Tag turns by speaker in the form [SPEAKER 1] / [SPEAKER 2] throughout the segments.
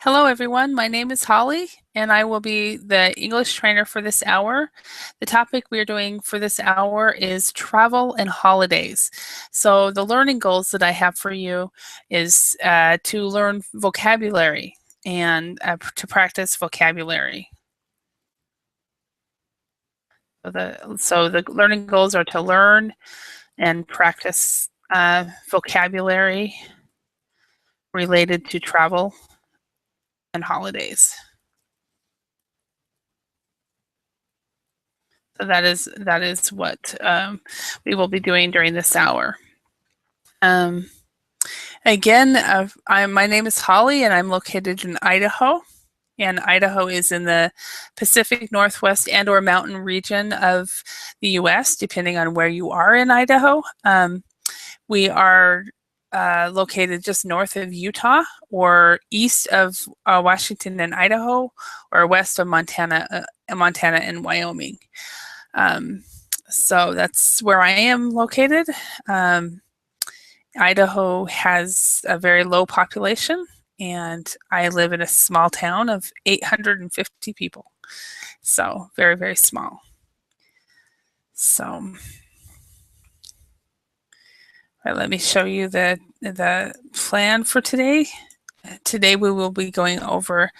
[SPEAKER 1] Hello, everyone. My name is Holly, and I will be the English trainer for this hour. The topic we are doing for this hour is travel and holidays. So, the learning goals that I have for you is to learn vocabulary and to practice vocabulary. So the learning goals are to learn and practice vocabulary related to travel and holidays. So that is what we will be doing during this hour. Um, Again, my name is Holly, and I'm located in Idaho. And Idaho is in the Pacific Northwest and/or mountain region of the U.S., depending on where you are in Idaho. We are located just north of Utah, or east of Washington and Idaho, or west of Montana and Wyoming. So that's where I am located. Idaho has a very low population, and I live in a small town of 850 people. So very, very small. So let me show you the plan for today. Today we will be going over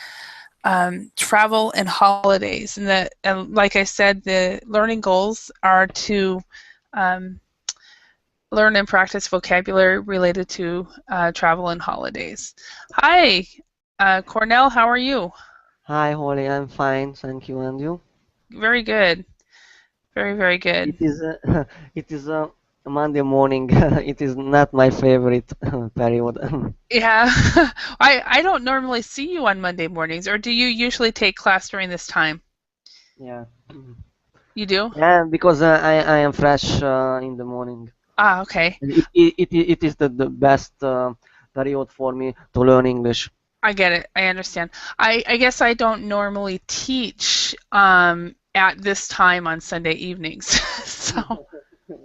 [SPEAKER 1] travel and holidays, and like I said, the learning goals are to learn and practice vocabulary related to travel and holidays. Hi, Cornell, how are you?
[SPEAKER 2] Hi, Holly. I'm fine, thank you. And you?
[SPEAKER 1] Very good. Very, very good.
[SPEAKER 2] It is it is a Monday morning. It is not my favorite period.
[SPEAKER 1] Yeah, I don't normally see you on Monday mornings, or do you usually take class during this time?
[SPEAKER 2] Yeah.
[SPEAKER 1] You do?
[SPEAKER 2] Yeah, because I am fresh in the morning.
[SPEAKER 1] Ah, okay.
[SPEAKER 2] And it is the best period for me to learn English.
[SPEAKER 1] I get it. I understand. I guess I don't normally teach at this time on Sunday evenings. So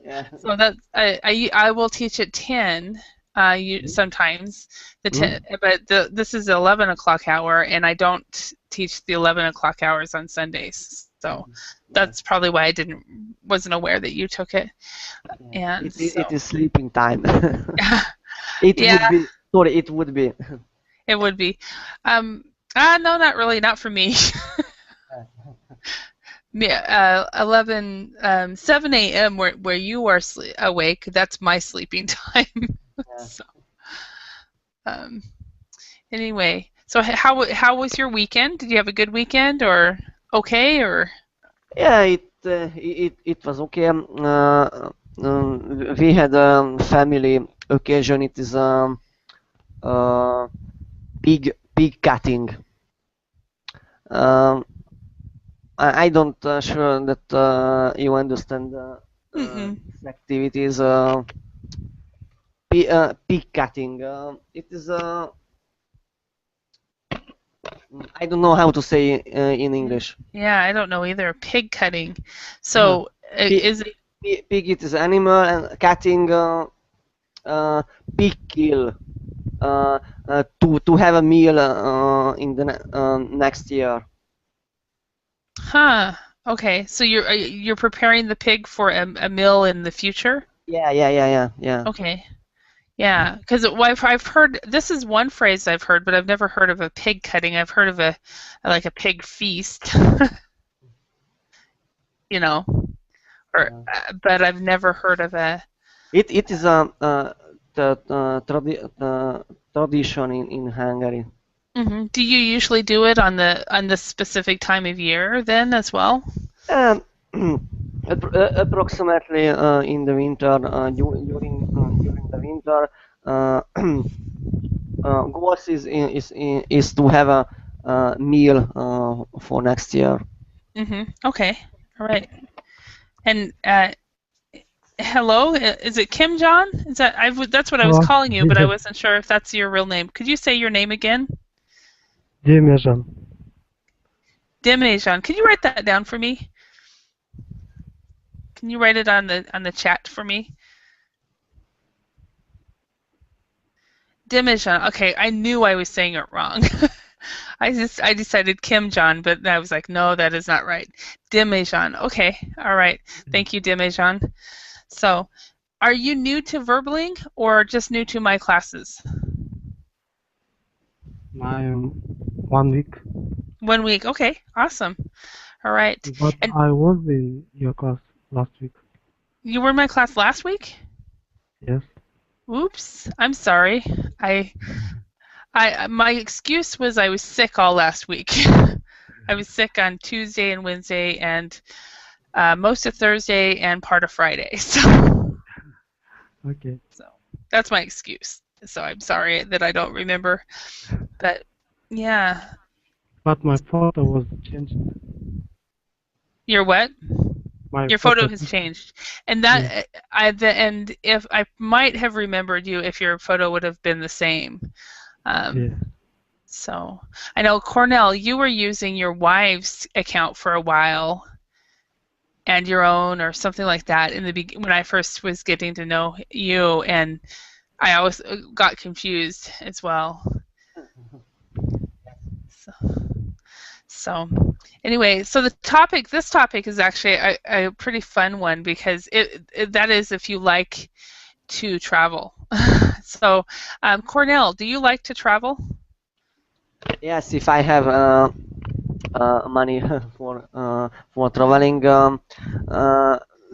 [SPEAKER 2] Yeah.
[SPEAKER 1] so that I will teach at 10 sometimes the 10,
[SPEAKER 2] Mhm.
[SPEAKER 1] but this is the 11 o'clock hour, and I don't teach the 11 o'clock hours on Sundays. So
[SPEAKER 2] Yeah.
[SPEAKER 1] that's probably why I wasn't aware that you took it.
[SPEAKER 2] Yeah.
[SPEAKER 1] And
[SPEAKER 2] It
[SPEAKER 1] so
[SPEAKER 2] is sleeping time. It
[SPEAKER 1] yeah,
[SPEAKER 2] would be, sorry, it would be.
[SPEAKER 1] it would be. Um, no, not really, not for me. Yeah, 7 a.m. where you are awake, that's my sleeping time.
[SPEAKER 2] Yeah.
[SPEAKER 1] So, um, anyway, so how was your weekend? Did you have a good weekend, or okay, or
[SPEAKER 2] Yeah, it was okay. We had a family occasion. It is uh, pig cutting. Um, I don't sure that you understand
[SPEAKER 1] mm-mm.
[SPEAKER 2] these activities. Pig cutting. It is I don't know how to say in English.
[SPEAKER 1] Yeah, I don't know either. Pig cutting.
[SPEAKER 2] Uh,
[SPEAKER 1] So
[SPEAKER 2] Pig,
[SPEAKER 1] is it?
[SPEAKER 2] pig it is animal and cutting pig kill. To have a meal in the next year.
[SPEAKER 1] Huh. Okay, so you're preparing the pig for a meal in the future?
[SPEAKER 2] Yeah.
[SPEAKER 1] Okay. Yeah, because I've heard this is one phrase I've heard, but I've never heard of a pig cutting. I've heard of a like a pig feast, you know, or
[SPEAKER 2] Yeah.
[SPEAKER 1] but I've never heard of a.
[SPEAKER 2] It is the tradition in Hungary.
[SPEAKER 1] Do you usually do it on the specific time of year then as well?
[SPEAKER 2] Um, Approximately in the winter, during the winter, uh, goals is to have a meal for next year.
[SPEAKER 1] Okay. All right. And hello, is it Kim John? Is that that's what I was
[SPEAKER 3] Hello,
[SPEAKER 1] calling you, but
[SPEAKER 3] this
[SPEAKER 1] I
[SPEAKER 3] is
[SPEAKER 1] wasn't sure if that's your real name. Could you say your name again?
[SPEAKER 3] Dimejan.
[SPEAKER 1] Demijan. Could you write that down for me? Can you write it on the chat for me? Demijan. Okay, I knew I was saying it wrong. I decided Kim Jong, but I was like, no, that is not right. Dimejan. Okay, all right. Thank you, Dimejan. So, are you new to Verbling or just new to my classes?
[SPEAKER 3] I'm 1 week,
[SPEAKER 1] 1 week. Okay, awesome. All right.
[SPEAKER 3] but
[SPEAKER 1] And
[SPEAKER 3] I was in your class last week.
[SPEAKER 1] you were in my class last week?
[SPEAKER 3] Yes.
[SPEAKER 1] Oops, I'm sorry. My excuse was I was sick all last week. I was sick on Tuesday and Wednesday and most of Thursday and part of Friday.
[SPEAKER 3] Okay.
[SPEAKER 1] So that's my excuse. So I'm sorry that I don't remember. But yeah.
[SPEAKER 3] But my photo was changed.
[SPEAKER 1] Your what?
[SPEAKER 3] My
[SPEAKER 1] Your photo has changed. And
[SPEAKER 3] Yeah.
[SPEAKER 1] and if I might have remembered you if your photo would have been the same.
[SPEAKER 3] Yeah.
[SPEAKER 1] So I know Cornell, you were using your wife's account for a while and your own or something like that in the when I first was getting to know you, and I always got confused as well. So, so anyway, so this topic is actually a pretty fun one because that is if you like to travel. So, Cornell, do you like to travel?
[SPEAKER 2] Yes, if I have money for traveling,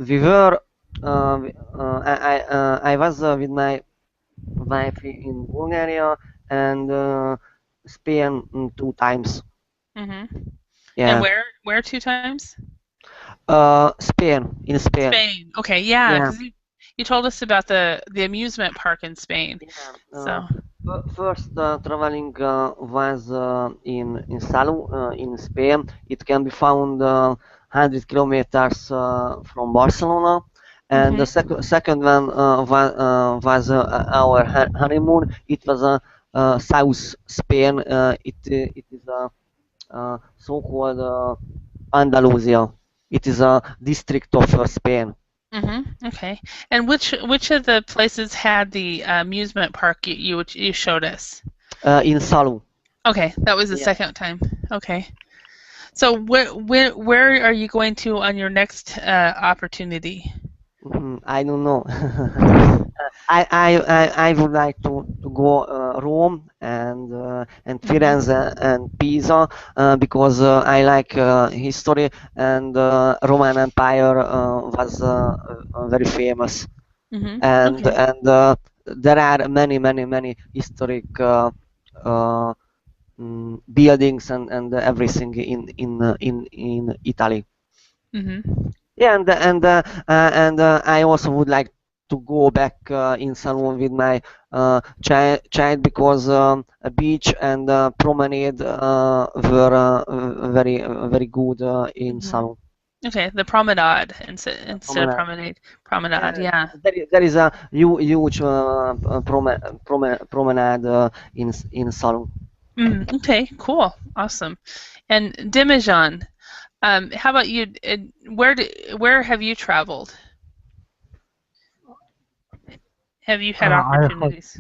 [SPEAKER 2] we were I was with my wife in Bulgaria and Spain 2 times.
[SPEAKER 1] Mm-hmm. And
[SPEAKER 2] Yeah,
[SPEAKER 1] where 2 times?
[SPEAKER 2] Spain in Spain.
[SPEAKER 1] Spain. Okay, yeah,
[SPEAKER 2] Yeah,
[SPEAKER 1] because you told us about the amusement park in Spain.
[SPEAKER 2] yeah.
[SPEAKER 1] So,
[SPEAKER 2] First traveling was in Salou in Spain. It can be found 100 kilometers from Barcelona. And the
[SPEAKER 1] hmm
[SPEAKER 2] second one was our honeymoon. It was South Spain. It is so-called Andalusia. It is a district of Spain.
[SPEAKER 1] Okay. And which of the places had the amusement park you showed us?
[SPEAKER 2] In Salou.
[SPEAKER 1] Okay, that was the
[SPEAKER 2] Yeah.
[SPEAKER 1] second time. Okay. So where are you going to on your next opportunity?
[SPEAKER 2] I don't know. I would like to go Rome and
[SPEAKER 1] hmm
[SPEAKER 2] Firenze and Pisa because I like history and Roman Empire was very famous
[SPEAKER 1] Okay.
[SPEAKER 2] and there are many historic uh, buildings and everything in Italy.
[SPEAKER 1] hmm
[SPEAKER 2] Yeah, and I also would like to go back in Salon with my child because a beach and promenade were very good in
[SPEAKER 1] hmm
[SPEAKER 2] Salon.
[SPEAKER 1] Okay, the promenade instead of
[SPEAKER 2] Promenade.
[SPEAKER 1] promenade. Promenade,
[SPEAKER 2] Yeah,
[SPEAKER 1] yeah.
[SPEAKER 2] there is a huge promenade in Salon.
[SPEAKER 1] Okay, cool, awesome. And Dimijan, how about you? Where have you traveled? Have you had
[SPEAKER 3] I have.
[SPEAKER 1] opportunities?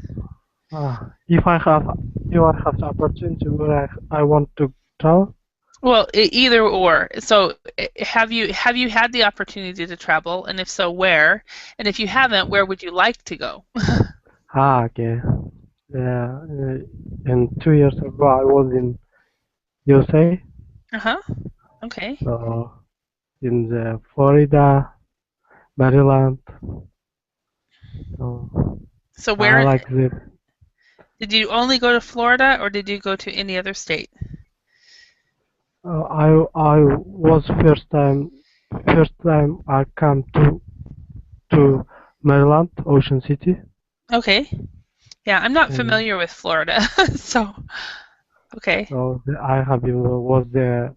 [SPEAKER 3] If I have, the opportunity where I want to travel,
[SPEAKER 1] Well, either or. So, have you had the opportunity to travel, and if so, where? And if you haven't, where would you like to go?
[SPEAKER 3] okay. Yeah, and 2 years ago I was in USA,
[SPEAKER 1] Uh-huh. Okay.
[SPEAKER 3] so in the Florida, Maryland. So
[SPEAKER 1] So
[SPEAKER 3] I
[SPEAKER 1] where
[SPEAKER 3] like the.
[SPEAKER 1] did you only go to Florida, or did you go to any other state?
[SPEAKER 3] I was first time I come to Maryland, Ocean City,
[SPEAKER 1] Okay. Yeah, I'm not
[SPEAKER 3] and
[SPEAKER 1] familiar with Florida, so okay.
[SPEAKER 3] so I have been was there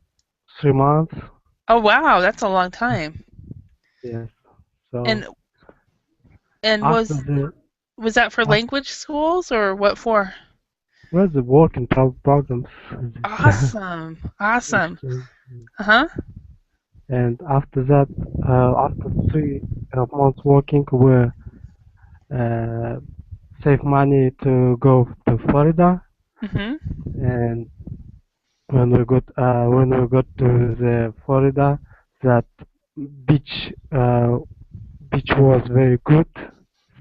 [SPEAKER 3] 3 months.
[SPEAKER 1] Oh wow, that's a long time.
[SPEAKER 3] Yes. So
[SPEAKER 1] And and
[SPEAKER 3] after
[SPEAKER 1] was
[SPEAKER 3] the
[SPEAKER 1] was that for
[SPEAKER 3] after,
[SPEAKER 1] language schools or what for?
[SPEAKER 3] well, the work and programs.
[SPEAKER 1] Awesome. Awesome.
[SPEAKER 3] Exchange.
[SPEAKER 1] Uh-huh.
[SPEAKER 3] And after that, after 3 months working, we uh, save money to go to Florida,
[SPEAKER 1] Mhm.
[SPEAKER 3] and when we got to the Florida, that beach beach was very good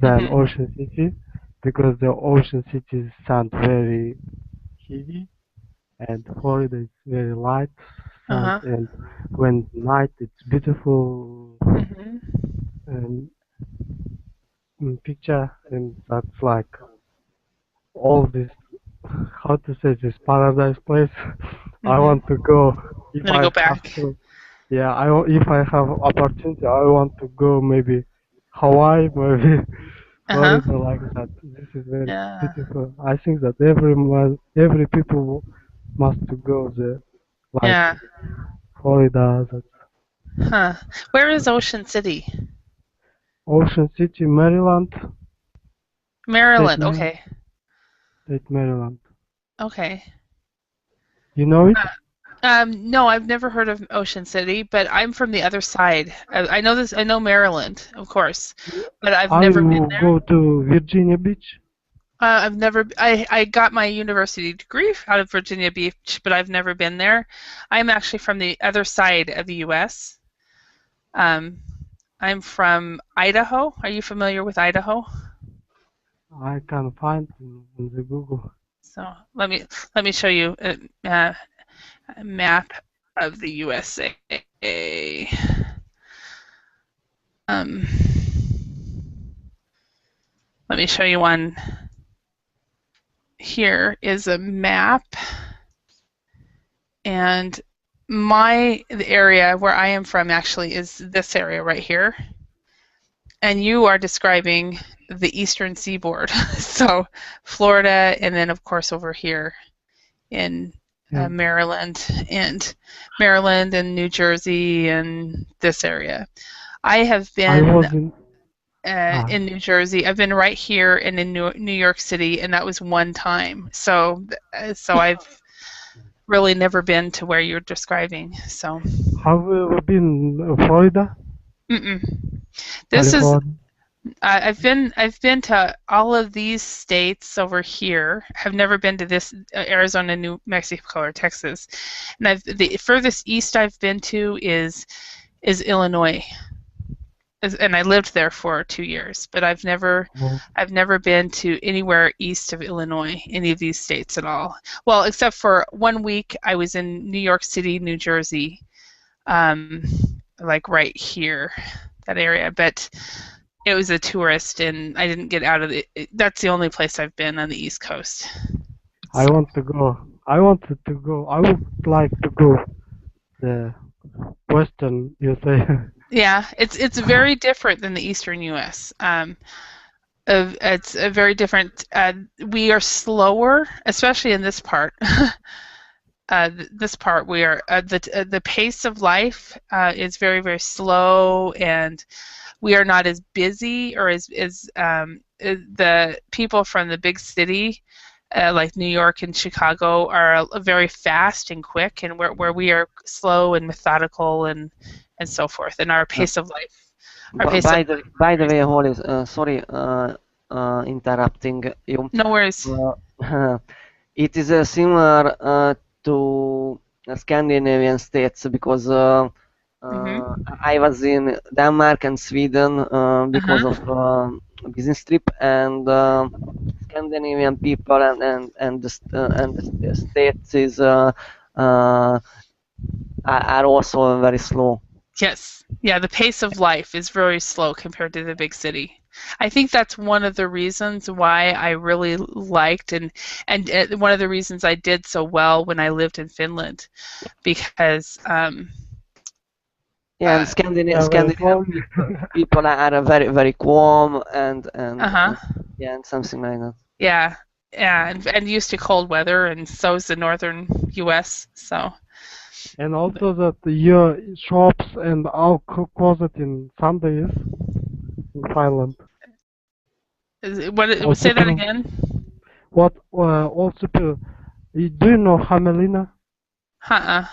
[SPEAKER 3] than
[SPEAKER 1] Hmm.
[SPEAKER 3] Ocean City because the Ocean City sound very heavy and Florida is very light sound
[SPEAKER 1] Uh-huh.
[SPEAKER 3] and when night it's beautiful
[SPEAKER 1] Hmm.
[SPEAKER 3] and picture and that's like all this how to say this paradise place. I
[SPEAKER 1] Hmm.
[SPEAKER 3] want to go if
[SPEAKER 1] Gonna
[SPEAKER 3] I
[SPEAKER 1] go
[SPEAKER 3] have
[SPEAKER 1] back.
[SPEAKER 3] to. Yeah, if I have opportunity, I want to go maybe Hawaii, maybe
[SPEAKER 1] Uh-huh.
[SPEAKER 3] Florida like that. This is very
[SPEAKER 1] Yeah.
[SPEAKER 3] beautiful. I think that every people must to go there, like
[SPEAKER 1] Yeah.
[SPEAKER 3] Florida, that
[SPEAKER 1] Huh. Where is Ocean City?
[SPEAKER 3] Ocean City, Maryland, State
[SPEAKER 1] Maryland.
[SPEAKER 3] Maryland,
[SPEAKER 1] Okay.
[SPEAKER 3] State Maryland.
[SPEAKER 1] Okay.
[SPEAKER 3] You know it?
[SPEAKER 1] No, I've never heard of Ocean City, but I'm from the other side. I know this. I know Maryland, of course, but I've
[SPEAKER 3] I
[SPEAKER 1] never been
[SPEAKER 3] will
[SPEAKER 1] there.
[SPEAKER 3] go to Virginia Beach.
[SPEAKER 1] I've never. I got my university degree out of Virginia Beach, but I've never been there. I'm actually from the other side of the U.S. Um, I'm from Idaho. Are you familiar with Idaho?
[SPEAKER 3] I can find in the Google.
[SPEAKER 1] So let me show you a map of the USA. Um, let me show you one. Here is a map, and the area where I am from actually is this area right here, and you are describing the eastern seaboard, so Florida, and then of course over here in
[SPEAKER 3] And
[SPEAKER 1] Maryland and New Jersey and this area. I have
[SPEAKER 3] I
[SPEAKER 1] been
[SPEAKER 3] was ah,
[SPEAKER 1] in New Jersey. I've been right here and in New York City, and that was one time. So I've really never been to where you're describing. So,
[SPEAKER 3] have you ever been Florida,
[SPEAKER 1] mm-mm. This is
[SPEAKER 3] California?
[SPEAKER 1] I've been to all of these states over here. Have never been to this Arizona, New Mexico, or Texas. And the furthest east I've been to is Illinois. And I lived there for 2 years, but
[SPEAKER 3] Oh,
[SPEAKER 1] I've never been to anywhere east of Illinois, any of these states at all. Well, except for 1 week, I was in New York City, New Jersey, um, like right here, that area. But it was a tourist, and I didn't get out of the. That's the only place I've been on the East Coast.
[SPEAKER 3] I
[SPEAKER 1] So
[SPEAKER 3] want to go. I wanted to go. I would like to go the Western USA.
[SPEAKER 1] yeah, it's very different than the Eastern U.S. It's a very different. We are slower, especially in this part. This part we are the pace of life is very very slow, and we are not as busy or as the people from the big city like New York and Chicago are very fast and quick, and where we are slow and methodical and so forth, and our
[SPEAKER 2] Uh,
[SPEAKER 1] pace of life, our pace of life is
[SPEAKER 2] by the
[SPEAKER 1] very
[SPEAKER 2] way,
[SPEAKER 1] slow.
[SPEAKER 2] Holly, sorry, interrupting you.
[SPEAKER 1] No worries.
[SPEAKER 2] It is similar to Scandinavian states because
[SPEAKER 1] Mhm.
[SPEAKER 2] I was in Denmark and Sweden because of
[SPEAKER 1] Uh-huh.
[SPEAKER 2] business trip, and Scandinavian people and the states is are also very slow.
[SPEAKER 1] Yes. Yeah, the pace of life is very slow compared to the big city. I think that's one of the reasons why I really liked and one of the reasons I did so well when I lived in Finland because
[SPEAKER 2] Yeah, and
[SPEAKER 1] uh
[SPEAKER 3] Yeah, very
[SPEAKER 2] Scandinavian
[SPEAKER 3] slowly.
[SPEAKER 2] people are very calm
[SPEAKER 1] uh-huh.
[SPEAKER 2] and yeah, and something like that.
[SPEAKER 1] Yeah. Yeah, and used to cold weather, and so is the northern US. So
[SPEAKER 3] And also that your shops and all closet in Sundays in Finland.
[SPEAKER 1] what
[SPEAKER 3] Also,
[SPEAKER 1] say that again?
[SPEAKER 3] what also do you know Hamelina?
[SPEAKER 1] Uh-uh.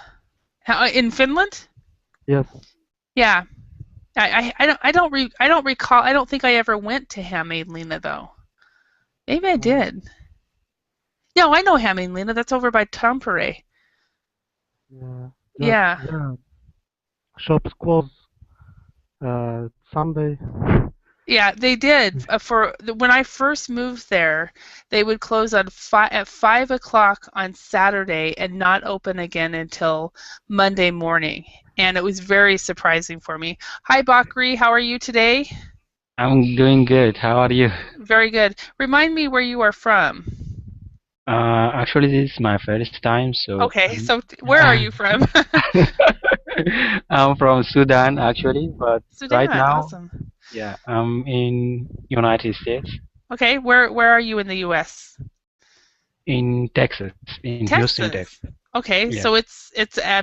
[SPEAKER 1] In Finland?
[SPEAKER 3] Yes.
[SPEAKER 1] Yeah. I don't recall. I don't think I ever went to Hämeenlinna though. Maybe I
[SPEAKER 3] Um,
[SPEAKER 1] did. No, I know Hämeenlinna. That's over by Tampere.
[SPEAKER 3] Yeah,
[SPEAKER 1] Yeah.
[SPEAKER 3] yeah. Shops close Sunday.
[SPEAKER 1] Yeah, they did. When I first moved there, they would close at 5 o'clock on Saturday and not open again until Monday morning. And it was very surprising for me. Hi, Bakri, how are you today?
[SPEAKER 4] I'm doing good. How are you?
[SPEAKER 1] Very good. Remind me where you are from.
[SPEAKER 4] Actually, this is my first time, so
[SPEAKER 1] Okay, so where are you from?
[SPEAKER 4] I'm from Sudan actually, but right
[SPEAKER 1] Sudan,
[SPEAKER 4] now,
[SPEAKER 1] awesome.
[SPEAKER 4] yeah, I'm in United States,
[SPEAKER 1] Okay, where are you in the US?
[SPEAKER 4] in Texas, in Houston, Texas.
[SPEAKER 1] Texas. Okay,
[SPEAKER 4] Yeah,
[SPEAKER 1] so it's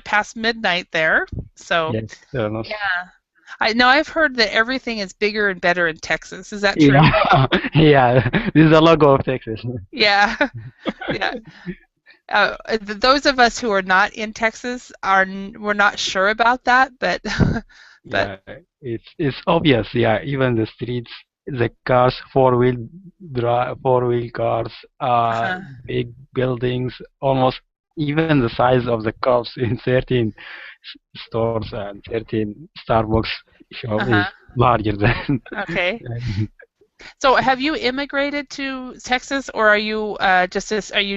[SPEAKER 1] past midnight there. So,
[SPEAKER 4] yes, almost.
[SPEAKER 1] yeah. I know I've heard that everything is bigger and better in Texas. Is that true?
[SPEAKER 4] Yeah, yeah. This is the logo of Texas.
[SPEAKER 1] Yeah. Yeah. Those of us who are not in Texas we're not sure about that, but but
[SPEAKER 4] Yeah, it's obvious. Yeah, even the streets, the cars, four-wheel cars,
[SPEAKER 1] uh
[SPEAKER 4] big buildings, almost even the size of the cups in certain stores and certain Starbucks shop is
[SPEAKER 1] uh-huh.
[SPEAKER 4] larger than.
[SPEAKER 1] Okay. So have you immigrated to Texas or are you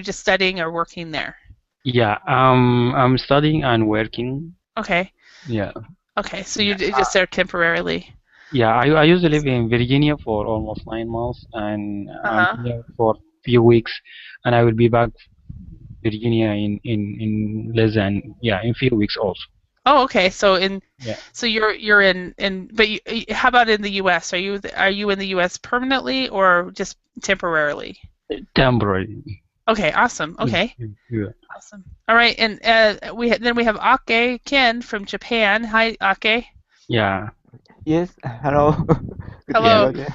[SPEAKER 1] just studying or working there?
[SPEAKER 4] Yeah, I'm studying and working.
[SPEAKER 1] Okay.
[SPEAKER 4] Yeah,
[SPEAKER 1] Okay. So
[SPEAKER 4] yeah.
[SPEAKER 1] you're just there temporarily.
[SPEAKER 4] Yeah, I used to live in Virginia for almost 9 months, and I'm
[SPEAKER 1] Uh-huh.
[SPEAKER 4] here for few weeks, and I will be back Virginia in less than, yeah, in few weeks also.
[SPEAKER 1] Oh, okay.
[SPEAKER 4] Yeah,
[SPEAKER 1] So you're in but how about in the US? Are you in the US permanently or just temporarily?
[SPEAKER 4] temporary.
[SPEAKER 1] Okay, awesome.
[SPEAKER 4] Yeah,
[SPEAKER 1] Okay.
[SPEAKER 4] yeah.
[SPEAKER 1] Awesome. All right, and then we have Ake Ken from Japan. Hi, Ake.
[SPEAKER 4] Yeah.
[SPEAKER 2] Yes, hello. Good to see
[SPEAKER 4] Yeah.
[SPEAKER 2] you
[SPEAKER 1] Hello.
[SPEAKER 2] again.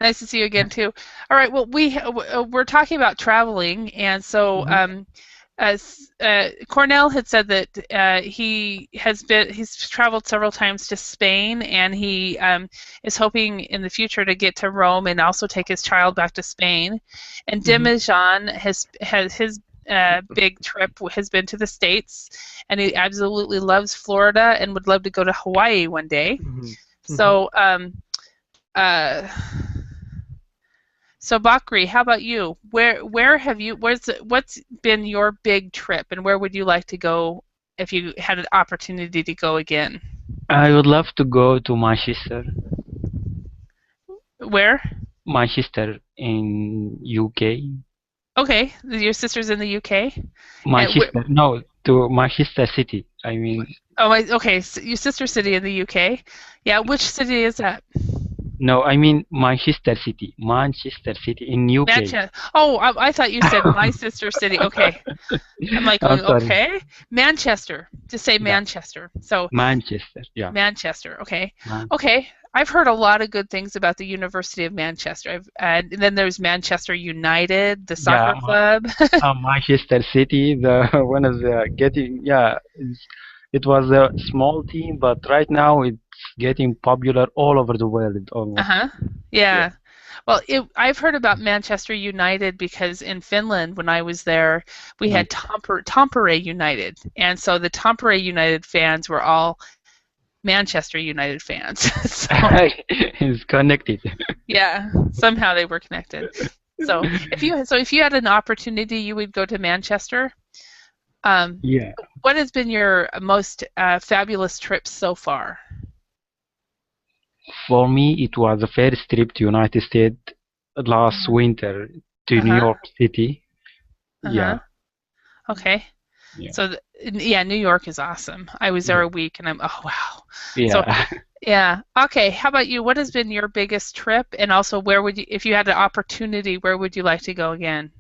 [SPEAKER 1] Nice to see you again too. All right. Well, we're talking about traveling, and so
[SPEAKER 2] Mhm.
[SPEAKER 1] as Cornell had said that he's traveled several times to Spain, and he is hoping in the future to get to Rome and also take his child back to Spain. And
[SPEAKER 2] Mhm.
[SPEAKER 1] Demijan has his big trip has been to the States, and he absolutely loves Florida and would love to go to Hawaii one day.
[SPEAKER 2] Mhm. Mhm.
[SPEAKER 1] So uh, so Bakri, how about you? What's been your big trip, and where would you like to go if you had an opportunity to go again?
[SPEAKER 4] I would love to go to Manchester,
[SPEAKER 1] Where?
[SPEAKER 4] Manchester in UK.
[SPEAKER 1] Okay, your sister's in the UK. And
[SPEAKER 4] Manchester, no, to Manchester City. I mean,
[SPEAKER 1] okay, so your sister city in the UK. Yeah, which city is that?
[SPEAKER 4] no, I mean Manchester City in UK.
[SPEAKER 1] Manchester. Oh, I thought you said my sister city. Okay, I'm like
[SPEAKER 4] I'm
[SPEAKER 1] going,
[SPEAKER 4] sorry.
[SPEAKER 1] okay, Manchester. Just say
[SPEAKER 4] Yeah,
[SPEAKER 1] Manchester. So
[SPEAKER 4] Manchester. Yeah,
[SPEAKER 1] Manchester. Okay.
[SPEAKER 4] Man.
[SPEAKER 1] Okay. I've heard a lot of good things about the University of Manchester. And then there's Manchester United, the
[SPEAKER 4] Yeah,
[SPEAKER 1] soccer club.
[SPEAKER 4] Manchester City. The one is getting, yeah. It was a small team, but right now it's getting popular all over the world almost.
[SPEAKER 1] Uh-huh.
[SPEAKER 4] Yeah.
[SPEAKER 1] Yeah. Well, I've heard about Manchester United because in Finland, when I was there, we
[SPEAKER 4] Mm.
[SPEAKER 1] had Tampere United, and so the Tampere United fans were all Manchester United fans. So
[SPEAKER 4] It's connected.
[SPEAKER 1] yeah, somehow they were connected. So if you had an opportunity, you would go to Manchester. Um,
[SPEAKER 4] Yeah.
[SPEAKER 1] what has been your most fabulous trip so far?
[SPEAKER 4] For me, it was the first trip to United States last winter to New
[SPEAKER 1] Uh-huh.
[SPEAKER 4] York City.
[SPEAKER 1] Uh-huh.
[SPEAKER 4] Yeah.
[SPEAKER 1] Okay.
[SPEAKER 4] Yeah.
[SPEAKER 1] So yeah, New York is awesome. I was there
[SPEAKER 4] Yeah.
[SPEAKER 1] a week and oh wow. So
[SPEAKER 4] Yeah.
[SPEAKER 1] yeah. Okay, how about you? What has been your biggest trip? And also where would you if you had an opportunity, where would you like to go again?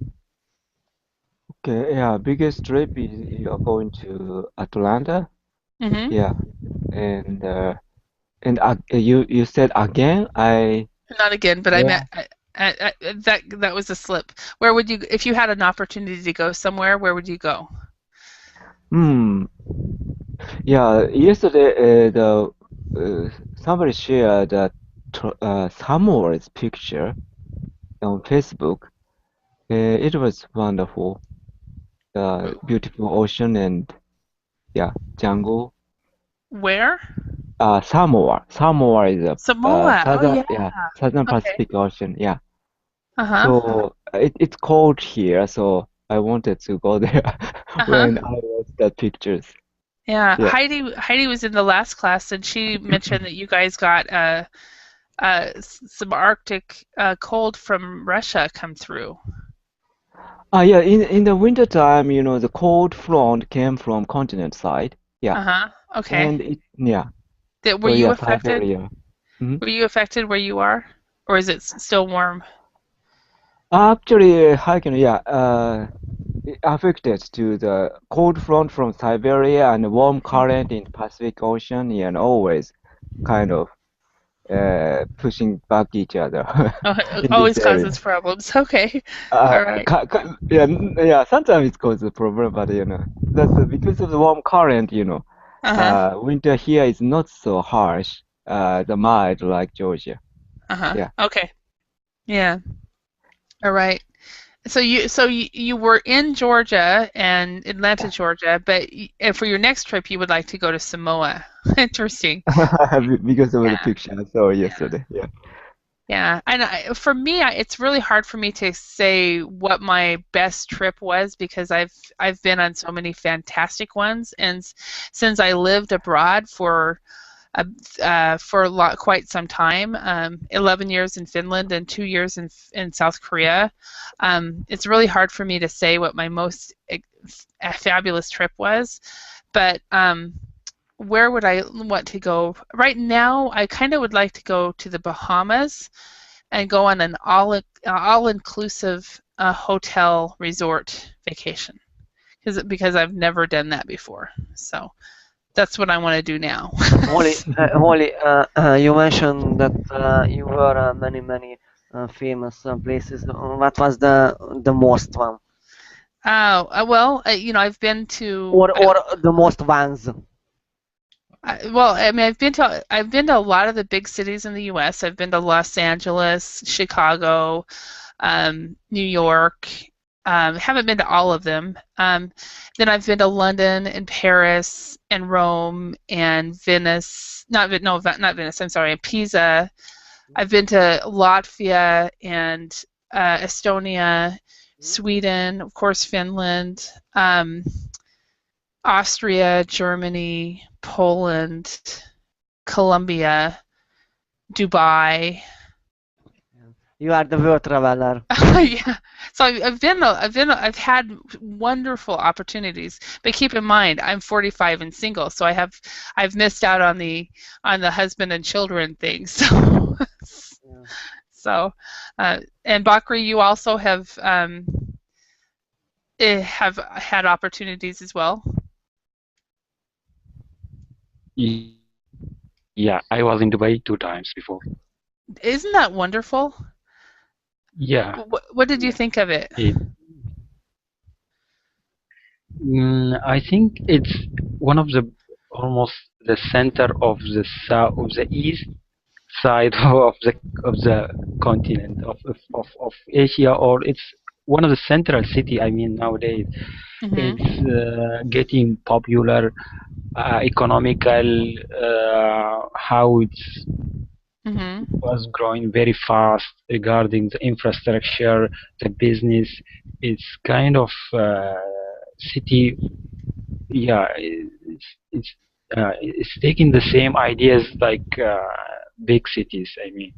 [SPEAKER 5] Okay, yeah, biggest trip is you are going to Atlanta.
[SPEAKER 1] Mm-hmm.
[SPEAKER 5] Yeah, and you said again.
[SPEAKER 1] Not again, but I
[SPEAKER 5] Yeah.
[SPEAKER 1] meant that was a slip. Where would you if you had an opportunity to go somewhere, where would you go?
[SPEAKER 5] Hmm. Yeah. Yesterday, somebody shared that Samoa's picture on Facebook. It was wonderful. Beautiful ocean and Yeah, jungle.
[SPEAKER 1] Where?
[SPEAKER 5] Samoa. Samoa is a
[SPEAKER 1] Samoa. Oh
[SPEAKER 5] southern,
[SPEAKER 1] yeah.
[SPEAKER 5] yeah, southern
[SPEAKER 1] Okay.
[SPEAKER 5] Pacific Ocean. Yeah.
[SPEAKER 1] Uh-huh.
[SPEAKER 5] So it's cold here, so I wanted to go there
[SPEAKER 1] Uh-huh.
[SPEAKER 5] when I watched the pictures.
[SPEAKER 1] Yeah.
[SPEAKER 5] Yeah.
[SPEAKER 1] Heidi was in the last class and she mentioned that you guys got some Arctic cold from Russia come through.
[SPEAKER 5] Yeah, in the winter time, the cold front came from continent side. Yeah.
[SPEAKER 1] Uh-huh. Okay.
[SPEAKER 5] And yeah.
[SPEAKER 1] Were
[SPEAKER 5] So
[SPEAKER 1] you
[SPEAKER 5] yeah,
[SPEAKER 1] affected?
[SPEAKER 5] Siberia. Mhm.
[SPEAKER 1] Were you affected where you are? Or is it still warm?
[SPEAKER 5] Actually, hiking, yeah, affected to the cold front from Siberia and warm current in Pacific Ocean, and always kind of pushing back each other
[SPEAKER 1] Oh, it
[SPEAKER 5] in this
[SPEAKER 1] always
[SPEAKER 5] area.
[SPEAKER 1] causes problems. Okay. All right.
[SPEAKER 5] Yeah, yeah, sometimes it causes a problem, but that's because of the warm current,
[SPEAKER 1] Uh-huh.
[SPEAKER 5] winter here is not so harsh, the mild like Georgia.
[SPEAKER 1] Uh-huh.
[SPEAKER 5] Yeah.
[SPEAKER 1] Okay. Yeah. All right. So you were in Georgia and Atlanta, Georgia, but for your next trip you would like to go to Samoa. Interesting.
[SPEAKER 5] Because of the
[SPEAKER 1] Yeah.
[SPEAKER 5] picture I saw
[SPEAKER 1] Yeah.
[SPEAKER 5] yesterday. Yeah.
[SPEAKER 1] Yeah. And for me, it's really hard for me to say what my best trip was because I've been on so many fantastic ones, and since I lived abroad for quite some time, 11 years in Finland and 2 years in South Korea. It's really hard for me to say what my most fabulous trip was, but where would I want to go? Right now, I kind of would like to go to the Bahamas and go on an all-inclusive hotel resort vacation because I've never done that before. So that's what I want to do now.
[SPEAKER 2] Holly, you mentioned that you were many famous places. What was the most one,
[SPEAKER 1] Well, I've been to.
[SPEAKER 2] or the most ones?
[SPEAKER 1] Well, I mean, I've been to a lot of the big cities in the U.S. I've been to Los Angeles, Chicago, New York. Haven't been to all of them. Then I've been to London and Paris and Rome and Venice. Not Venice. I'm sorry, and Pisa. I've been to Latvia and Estonia, Sweden, of course, Finland. Austria, Germany, Poland, Colombia, Dubai.
[SPEAKER 2] You are the world traveler.
[SPEAKER 1] Yeah. So I've had wonderful opportunities, but keep in mind I'm 45 and single, so I've missed out on the husband and children thing. So
[SPEAKER 2] Yeah.
[SPEAKER 1] so and Bakri, you also have had opportunities as well.
[SPEAKER 4] Yeah, I was in Dubai 2 times before.
[SPEAKER 1] Isn't that wonderful?
[SPEAKER 4] Yeah,
[SPEAKER 1] What did you think of it?
[SPEAKER 4] I think it's one of the almost the center of the south of the east side of the continent of Asia, or it's one of the central city. I mean, nowadays it's getting popular, economical, how it's was growing very fast regarding the infrastructure, the business. It's kind of city. Yeah, it's taking the same ideas like big cities. I mean,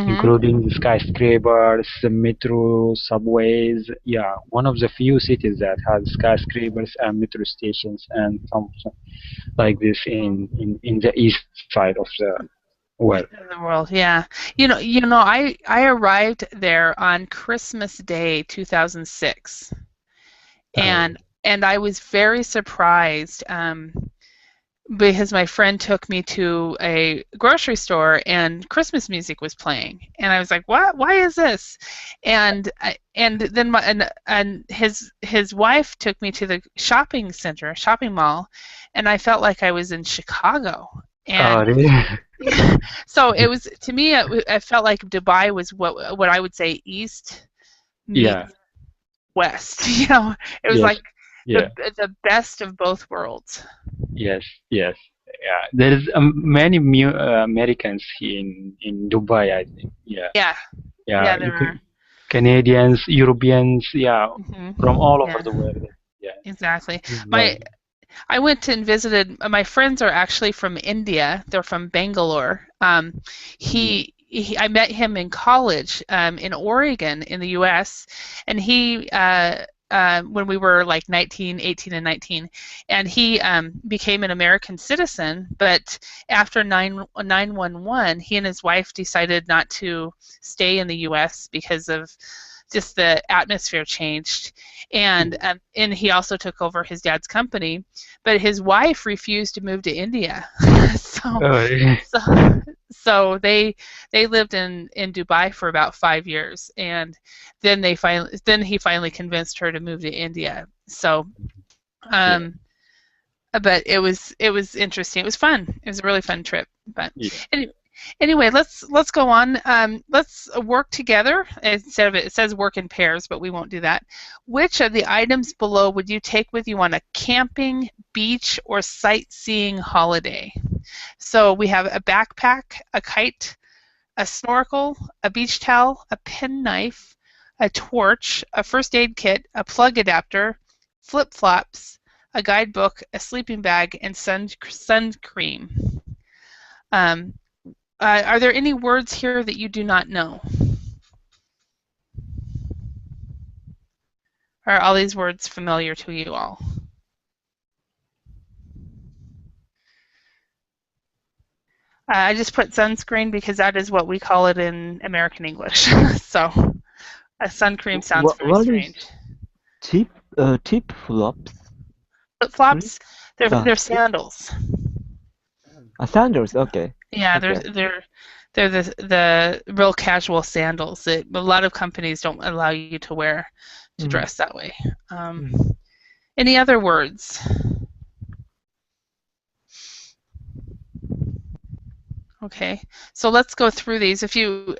[SPEAKER 4] including the skyscrapers, the metro, subways. Yeah, one of the few cities that has skyscrapers and metro stations and something like this in the east side of the world.
[SPEAKER 1] In the world, yeah. I arrived there on Christmas Day 2006, and I was very surprised because my friend took me to a grocery store and Christmas music was playing, and I was like, "What? Why is this?" And then and his wife took me to the shopping mall, and I felt like I was in Chicago. And
[SPEAKER 4] really?
[SPEAKER 1] so it was, to me, I felt like Dubai was what I would say east meets west. It was like
[SPEAKER 4] Yeah.
[SPEAKER 1] The best of both worlds.
[SPEAKER 4] Yes. Yes. Yeah. There is many Americans here in Dubai, I think. Yeah.
[SPEAKER 1] Yeah,
[SPEAKER 4] Yeah.
[SPEAKER 1] there are.
[SPEAKER 4] Canadians, Europeans. Yeah. From all over
[SPEAKER 1] Yeah,
[SPEAKER 4] the world. Yeah.
[SPEAKER 1] exactly.
[SPEAKER 4] Dubai.
[SPEAKER 1] I went and visited. My friends are actually from India. They're from Bangalore. I met him in college in Oregon in the U.S. And he when we were like 19, 18, and 19, and he became an American citizen. But after 9/11, he and his wife decided not to stay in the U.S. because of just the atmosphere changed, and he also took over his dad's company, but his wife refused to move to India. so,
[SPEAKER 4] Oh,
[SPEAKER 1] so so they lived in Dubai for about 5 years, and then he finally convinced her to move to India. So but it was interesting. It was fun. It was a really fun trip. But anyway, let's go on. Let's work together. Instead of it says work in pairs, but we won't do that. Which of the items below would you take with you on a camping, beach, or sightseeing holiday? So we have a backpack, a kite, a snorkel, a beach towel, a penknife, a torch, a first aid kit, a plug adapter, flip-flops, a guidebook, a sleeping bag, and sun cream. Are there any words here that you do not know? Are all these words familiar to you all? I just put sunscreen because that is what we call it in American English. So a sun cream sounds very
[SPEAKER 5] What
[SPEAKER 1] strange.
[SPEAKER 5] is tip flops?
[SPEAKER 1] Flip-flops, they're sandals.
[SPEAKER 5] Sandals. Okay.
[SPEAKER 1] Yeah,
[SPEAKER 5] Okay.
[SPEAKER 1] they're the real casual sandals that a lot of companies don't allow you to wear to dress that way. Any other words? Okay, so let's go through these. If you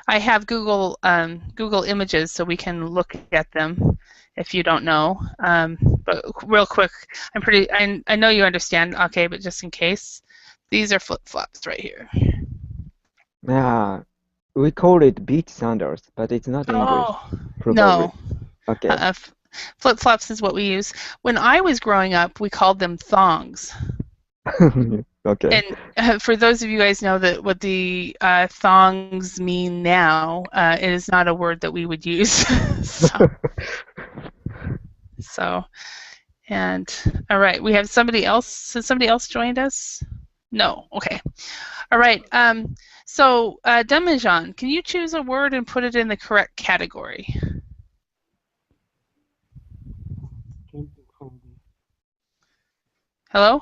[SPEAKER 1] I have Google Images, so we can look at them if you don't know. But real quick, I know you understand. Okay, but just in case, these are flip-flops right here.
[SPEAKER 5] Yeah, we call it beach sandals, but it's not English. Probably.
[SPEAKER 1] No.
[SPEAKER 5] Okay.
[SPEAKER 1] Flip-flops is what we use. When I was growing up, we called them thongs.
[SPEAKER 5] Okay.
[SPEAKER 1] And for those of you guys know that what the thongs mean now, it is not a word that we would use. So, and all right, we have somebody else. Has somebody else joined us? No. Okay. All right. So, Demajan, can you choose a word and put it in the correct category? Hello?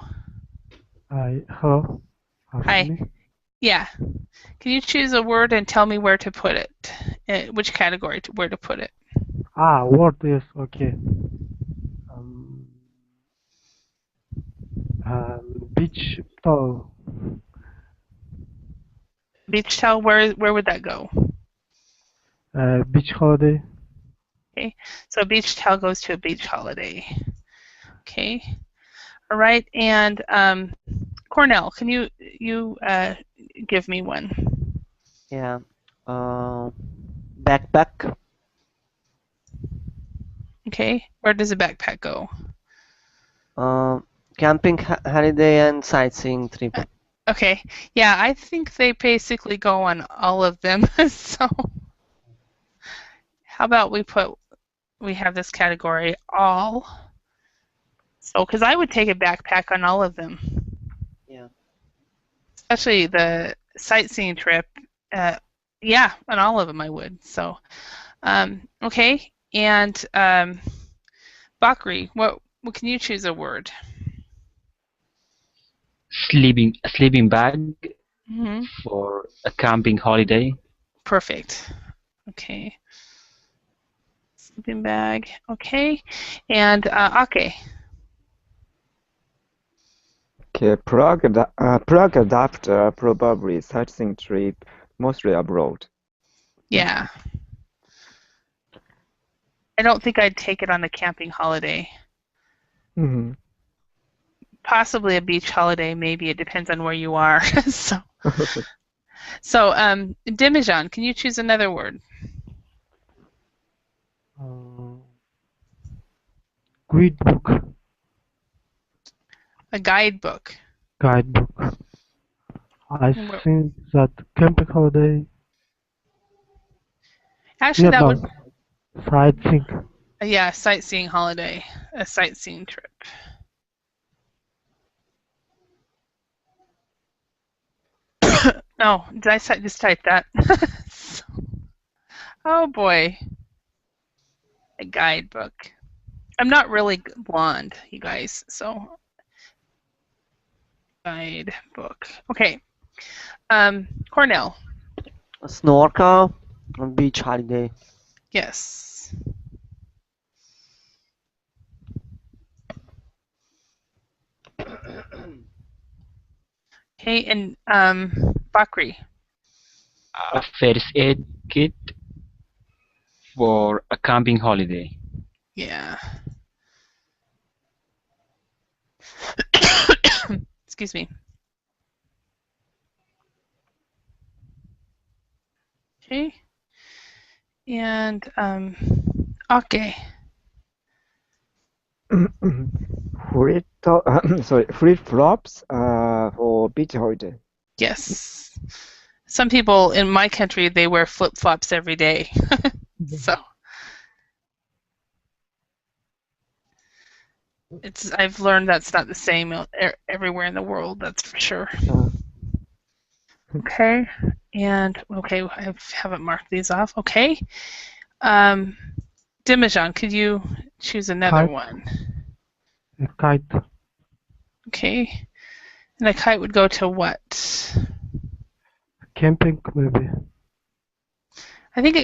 [SPEAKER 3] Hello?
[SPEAKER 1] Hi. Yeah. Can you choose a word and tell me where to put it? Which category, where to put it?
[SPEAKER 3] Word is okay. Beach towel.
[SPEAKER 1] Beach towel, where would that go?
[SPEAKER 3] Beach holiday.
[SPEAKER 1] Okay. So a beach towel goes to a beach holiday. Okay. All right. And Cornell, can you give me one?
[SPEAKER 2] Yeah. Backpack.
[SPEAKER 1] Okay. Where does a backpack go?
[SPEAKER 2] Camping holiday and sightseeing trip.
[SPEAKER 1] Okay. Yeah, I think they basically go on all of them. So how about we have this category all. So, because I would take a backpack on all of them.
[SPEAKER 2] Yeah.
[SPEAKER 1] Especially the sightseeing trip. Yeah, on all of them I would. So, okay. And Bakri, what can you choose a word?
[SPEAKER 4] A sleeping bag
[SPEAKER 1] Mm-hmm.
[SPEAKER 4] for a camping holiday.
[SPEAKER 1] Perfect. Okay. Sleeping bag. Okay. And Ake.
[SPEAKER 5] Okay, plug adapter, probably sightseeing trip, mostly abroad.
[SPEAKER 1] Yeah. I don't think I'd take it on a camping holiday.
[SPEAKER 3] Mhm.
[SPEAKER 1] Possibly a beach holiday, maybe. It depends on where you are. So, Demijan, can you choose another word?
[SPEAKER 3] Guidebook.
[SPEAKER 1] A guidebook.
[SPEAKER 3] Guidebook. I
[SPEAKER 1] Where-
[SPEAKER 3] think that camping holiday.
[SPEAKER 1] Actually, that
[SPEAKER 3] no,
[SPEAKER 1] would,
[SPEAKER 3] sightseeing.
[SPEAKER 1] yeah, sightseeing holiday, a sightseeing trip. Oh, did I just type that? Oh boy, a guidebook. I'm not really blonde, you guys, so guidebook. Okay, Cornell.
[SPEAKER 2] A snorkel, a beach holiday.
[SPEAKER 1] Yes. Okay, and Bakri.
[SPEAKER 4] A first aid kit for a camping holiday.
[SPEAKER 1] Yeah. Excuse me. Okay. And okay.
[SPEAKER 5] Flip-flops for beach holiday.
[SPEAKER 1] Yes. Some people in my country they wear flip-flops every day. So I've learned that's not the same everywhere in the world, that's for sure. Okay. And okay, I haven't marked these off. Okay. Demijan, could you choose another
[SPEAKER 3] Kite.
[SPEAKER 1] one?
[SPEAKER 3] A kite.
[SPEAKER 1] Okay. And a kite would go to what?
[SPEAKER 3] Camping maybe.
[SPEAKER 1] I think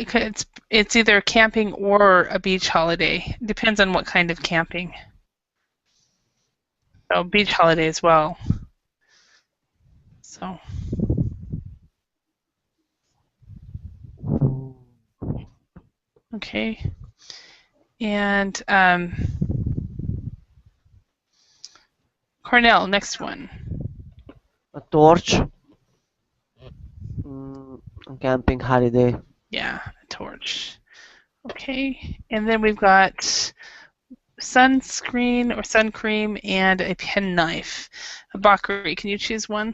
[SPEAKER 1] it's either camping or a beach holiday. Depends on what kind of camping. So beach holiday as well. So okay. And Cornell, next one.
[SPEAKER 2] A torch. A camping holiday.
[SPEAKER 1] Yeah, a torch. Okay. And then we've got sunscreen or sun cream and a penknife. Bakri, can you choose one?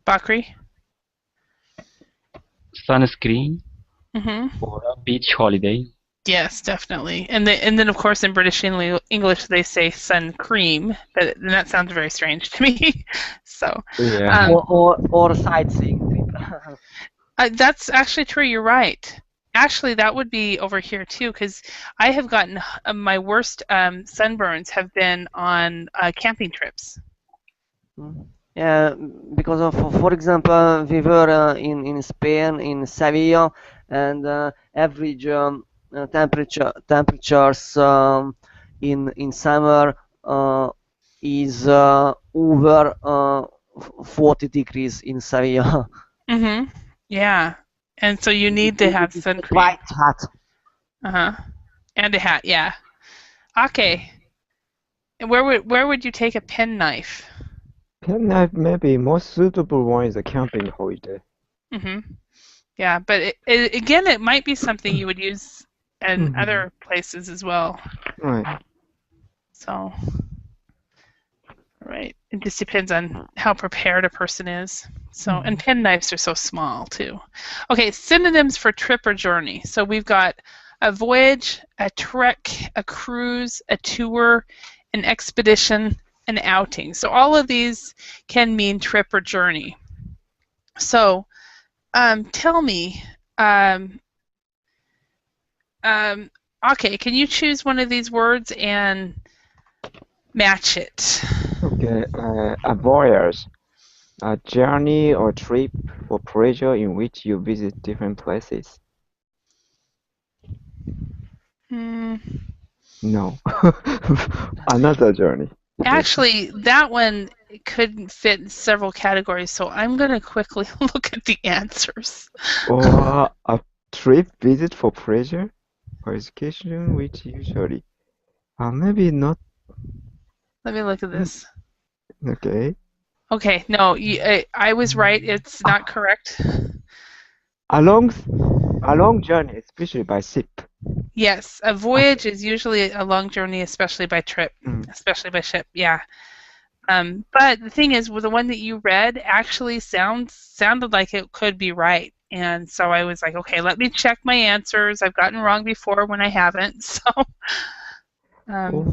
[SPEAKER 1] Bakri?
[SPEAKER 4] Sunscreen
[SPEAKER 1] Mm-hmm.
[SPEAKER 4] for a beach holiday.
[SPEAKER 1] Yes, definitely. And then of course in British English they say sun cream, but that sounds very strange to me. So
[SPEAKER 5] Yeah.
[SPEAKER 2] Or a sightseeing trip.
[SPEAKER 1] that's actually true. You're right. Actually, that would be over here too, because I have gotten my worst sunburns have been on camping trips.
[SPEAKER 2] Yeah, because of, for example, we were in Spain, in Sevilla, and average temperatures in summer is over 40 degrees in Sevilla.
[SPEAKER 1] Mm-hmm. Yeah. And so you need to have sun cream.
[SPEAKER 2] Quite hot.
[SPEAKER 1] Uh-huh. And a hat, yeah. Okay. And where would you take a penknife?
[SPEAKER 5] Penknife maybe most suitable one is a camping holiday.
[SPEAKER 1] Mm-hmm. Yeah, but again, it might be something you would use in other places as well.
[SPEAKER 5] Right.
[SPEAKER 1] So, right. It just depends on how prepared a person is. So, and pen knives are so small too. Okay, synonyms for trip or journey. So we've got a voyage, a trek, a cruise, a tour, an expedition, an outing. So all of these can mean trip or journey. So, tell me, okay, can you choose one of these words and match it?
[SPEAKER 5] Okay. A voyage, a journey or trip for pleasure in which you visit different places.
[SPEAKER 1] Hmm.
[SPEAKER 5] No. Another journey.
[SPEAKER 1] Actually, that one it could fit in several categories, so I'm going to quickly look at the answers.
[SPEAKER 5] Or a trip visit for pleasure or education, which usually, maybe not.
[SPEAKER 1] Let me look at this.
[SPEAKER 5] Okay.
[SPEAKER 1] Okay, no, I was right. It's not correct.
[SPEAKER 5] A long journey, especially by ship.
[SPEAKER 1] Yes, a voyage is usually a long journey, especially by trip,
[SPEAKER 5] Mm.
[SPEAKER 1] especially by ship. Yeah. But the thing is, well, the one that you read actually sounded like it could be right, and so I was like, okay, let me check my answers. I've gotten wrong before when I haven't. So,
[SPEAKER 5] Oh.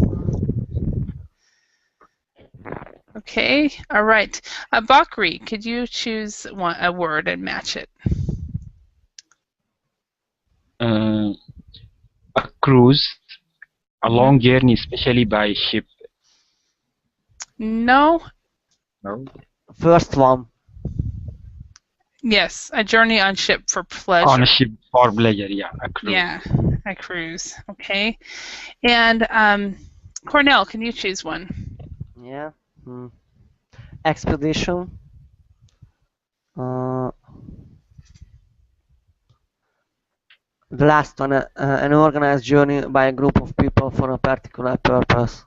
[SPEAKER 1] okay, all right. Bakri, could you choose a word and match it?
[SPEAKER 4] A cruise, a long journey, especially by ship.
[SPEAKER 1] No.
[SPEAKER 4] No.
[SPEAKER 2] First one.
[SPEAKER 1] Yes, a journey on ship for pleasure.
[SPEAKER 4] On a ship for pleasure, yeah, a cruise.
[SPEAKER 1] Yeah, a cruise. Okay, and Cornell, can you choose one?
[SPEAKER 2] Yeah. Expedition. The last one, an organized journey by a group of people for a particular purpose.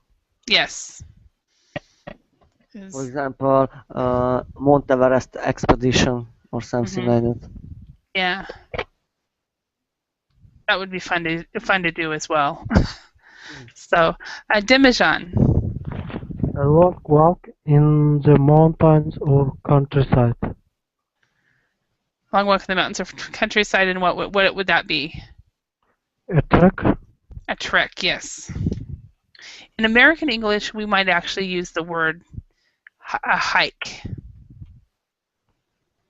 [SPEAKER 1] Yes.
[SPEAKER 2] For example, Mount Everest expedition or something like that.
[SPEAKER 1] Yeah. That would be fun to do as well. So, Demijan.
[SPEAKER 3] A long walk in the mountains or countryside.
[SPEAKER 1] Long walk in the mountains or countryside, and what would that be?
[SPEAKER 3] A trek.
[SPEAKER 1] A trek, yes. In American English, we might actually use the word a hike.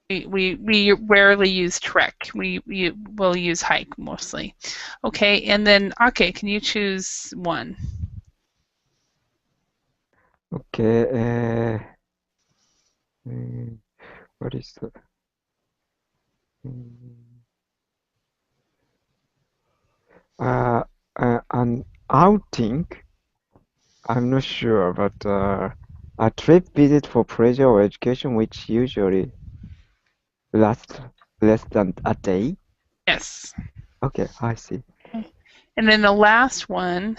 [SPEAKER 1] We rarely use trek. We will use hike mostly. Okay, and then Ake, can you choose one?
[SPEAKER 5] Okay. What is the? An outing. I'm not sure, but a trip visit for pleasure or education, which usually lasts less than a day.
[SPEAKER 1] Yes.
[SPEAKER 5] Okay, I see.
[SPEAKER 1] And then the last one,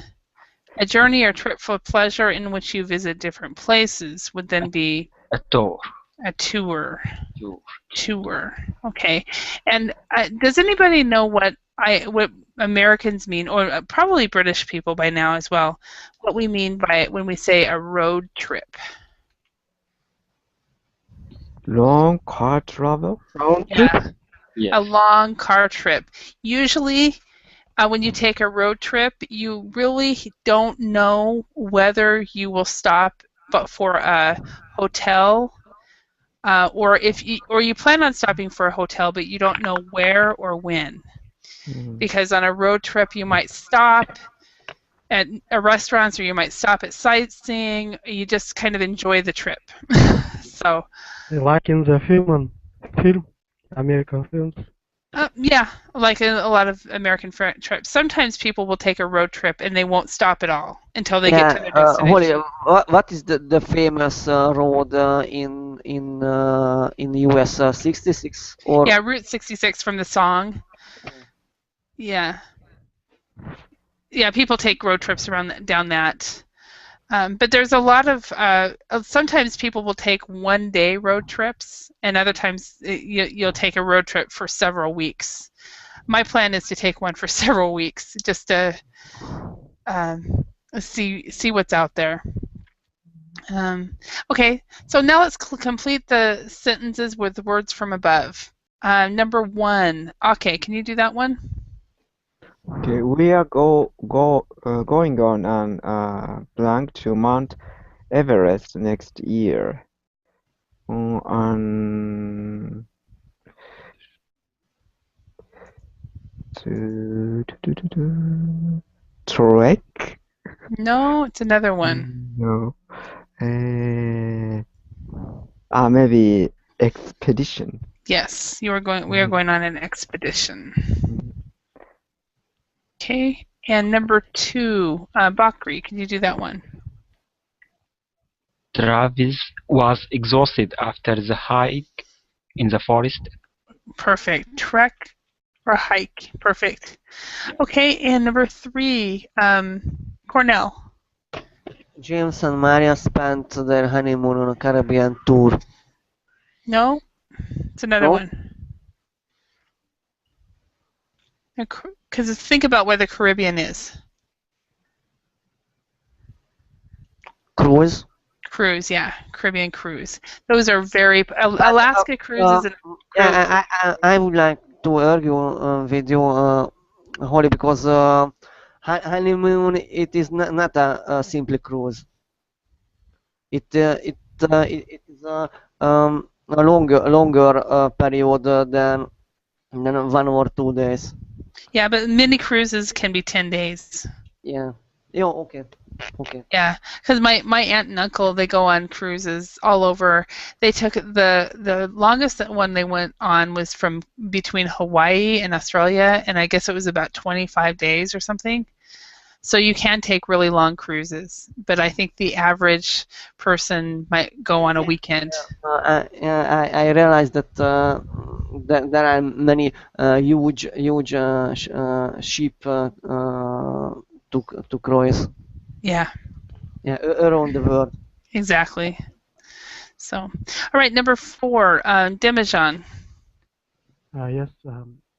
[SPEAKER 1] a journey or trip for pleasure in which you visit different places would then be
[SPEAKER 4] A tour.
[SPEAKER 1] a tour.
[SPEAKER 4] Tour.
[SPEAKER 1] Tour. Okay. And does anybody know what Americans mean, or probably British people by now as well, what we mean by it when we say a road trip?
[SPEAKER 5] Long car travel?
[SPEAKER 1] Yeah.
[SPEAKER 4] Yes.
[SPEAKER 1] A long car trip. Usually, when you take a road trip, you really don't know whether you will stop but for a hotel, or you plan on stopping for a hotel, but you don't know where or when. Because on a road trip, you might stop at restaurants, or you might stop at sightseeing. You just kind of enjoy the trip. So.
[SPEAKER 3] Like in the American films.
[SPEAKER 1] Yeah, like in a lot of American trips. Sometimes people will take a road trip and they won't stop at all until they get to their destination.
[SPEAKER 2] Holly, what is the famous road in the US? 66 or?
[SPEAKER 1] Yeah, Route 66 from the song. Yeah. Yeah, people take road trips down that. But there's a lot of sometimes people will take 1-day road trips, and other times you'll take a road trip for several weeks. My plan is to take one for several weeks, just to see what's out there. Okay, so now let's complete the sentences with words from above. Number 1. Okay, can you do that one?
[SPEAKER 5] Okay, we are going on an blank to Mount Everest next year. Trek?
[SPEAKER 1] No, it's another one.
[SPEAKER 5] No. Maybe expedition.
[SPEAKER 1] Yes, we are going on an expedition. Okay, and number 2, Bakri, can you do that one?
[SPEAKER 4] Travis was exhausted after the hike in the forest.
[SPEAKER 1] Perfect. Trek or hike. Perfect. Okay, and number 3, Cornell.
[SPEAKER 2] James and Maria spent their honeymoon on a Caribbean tour.
[SPEAKER 1] No? It's another
[SPEAKER 2] No.
[SPEAKER 1] one. Because think about where the Caribbean is.
[SPEAKER 2] Cruise.
[SPEAKER 1] Cruise, yeah. Caribbean cruise. Those are very... Alaska cruise is an...
[SPEAKER 2] Yeah, I would like to argue with you, Holly, because honeymoon it is not a simple cruise. It is a longer period than 1 or 2 days.
[SPEAKER 1] Yeah, but mini cruises can be 10 days.
[SPEAKER 2] Yeah. Yeah. Okay. Okay.
[SPEAKER 1] Yeah, because my aunt and uncle, they go on cruises all over. They took the longest one they went on was from between Hawaii and Australia, and I guess it was about 25 days or something. So you can take really long cruises, but I think the average person might go on a weekend.
[SPEAKER 2] I realized that that there are many huge ship to cruise.
[SPEAKER 1] Yeah,
[SPEAKER 2] Yeah, around the world.
[SPEAKER 1] exactly. So, all right, number 4, Demijan.
[SPEAKER 3] Yes,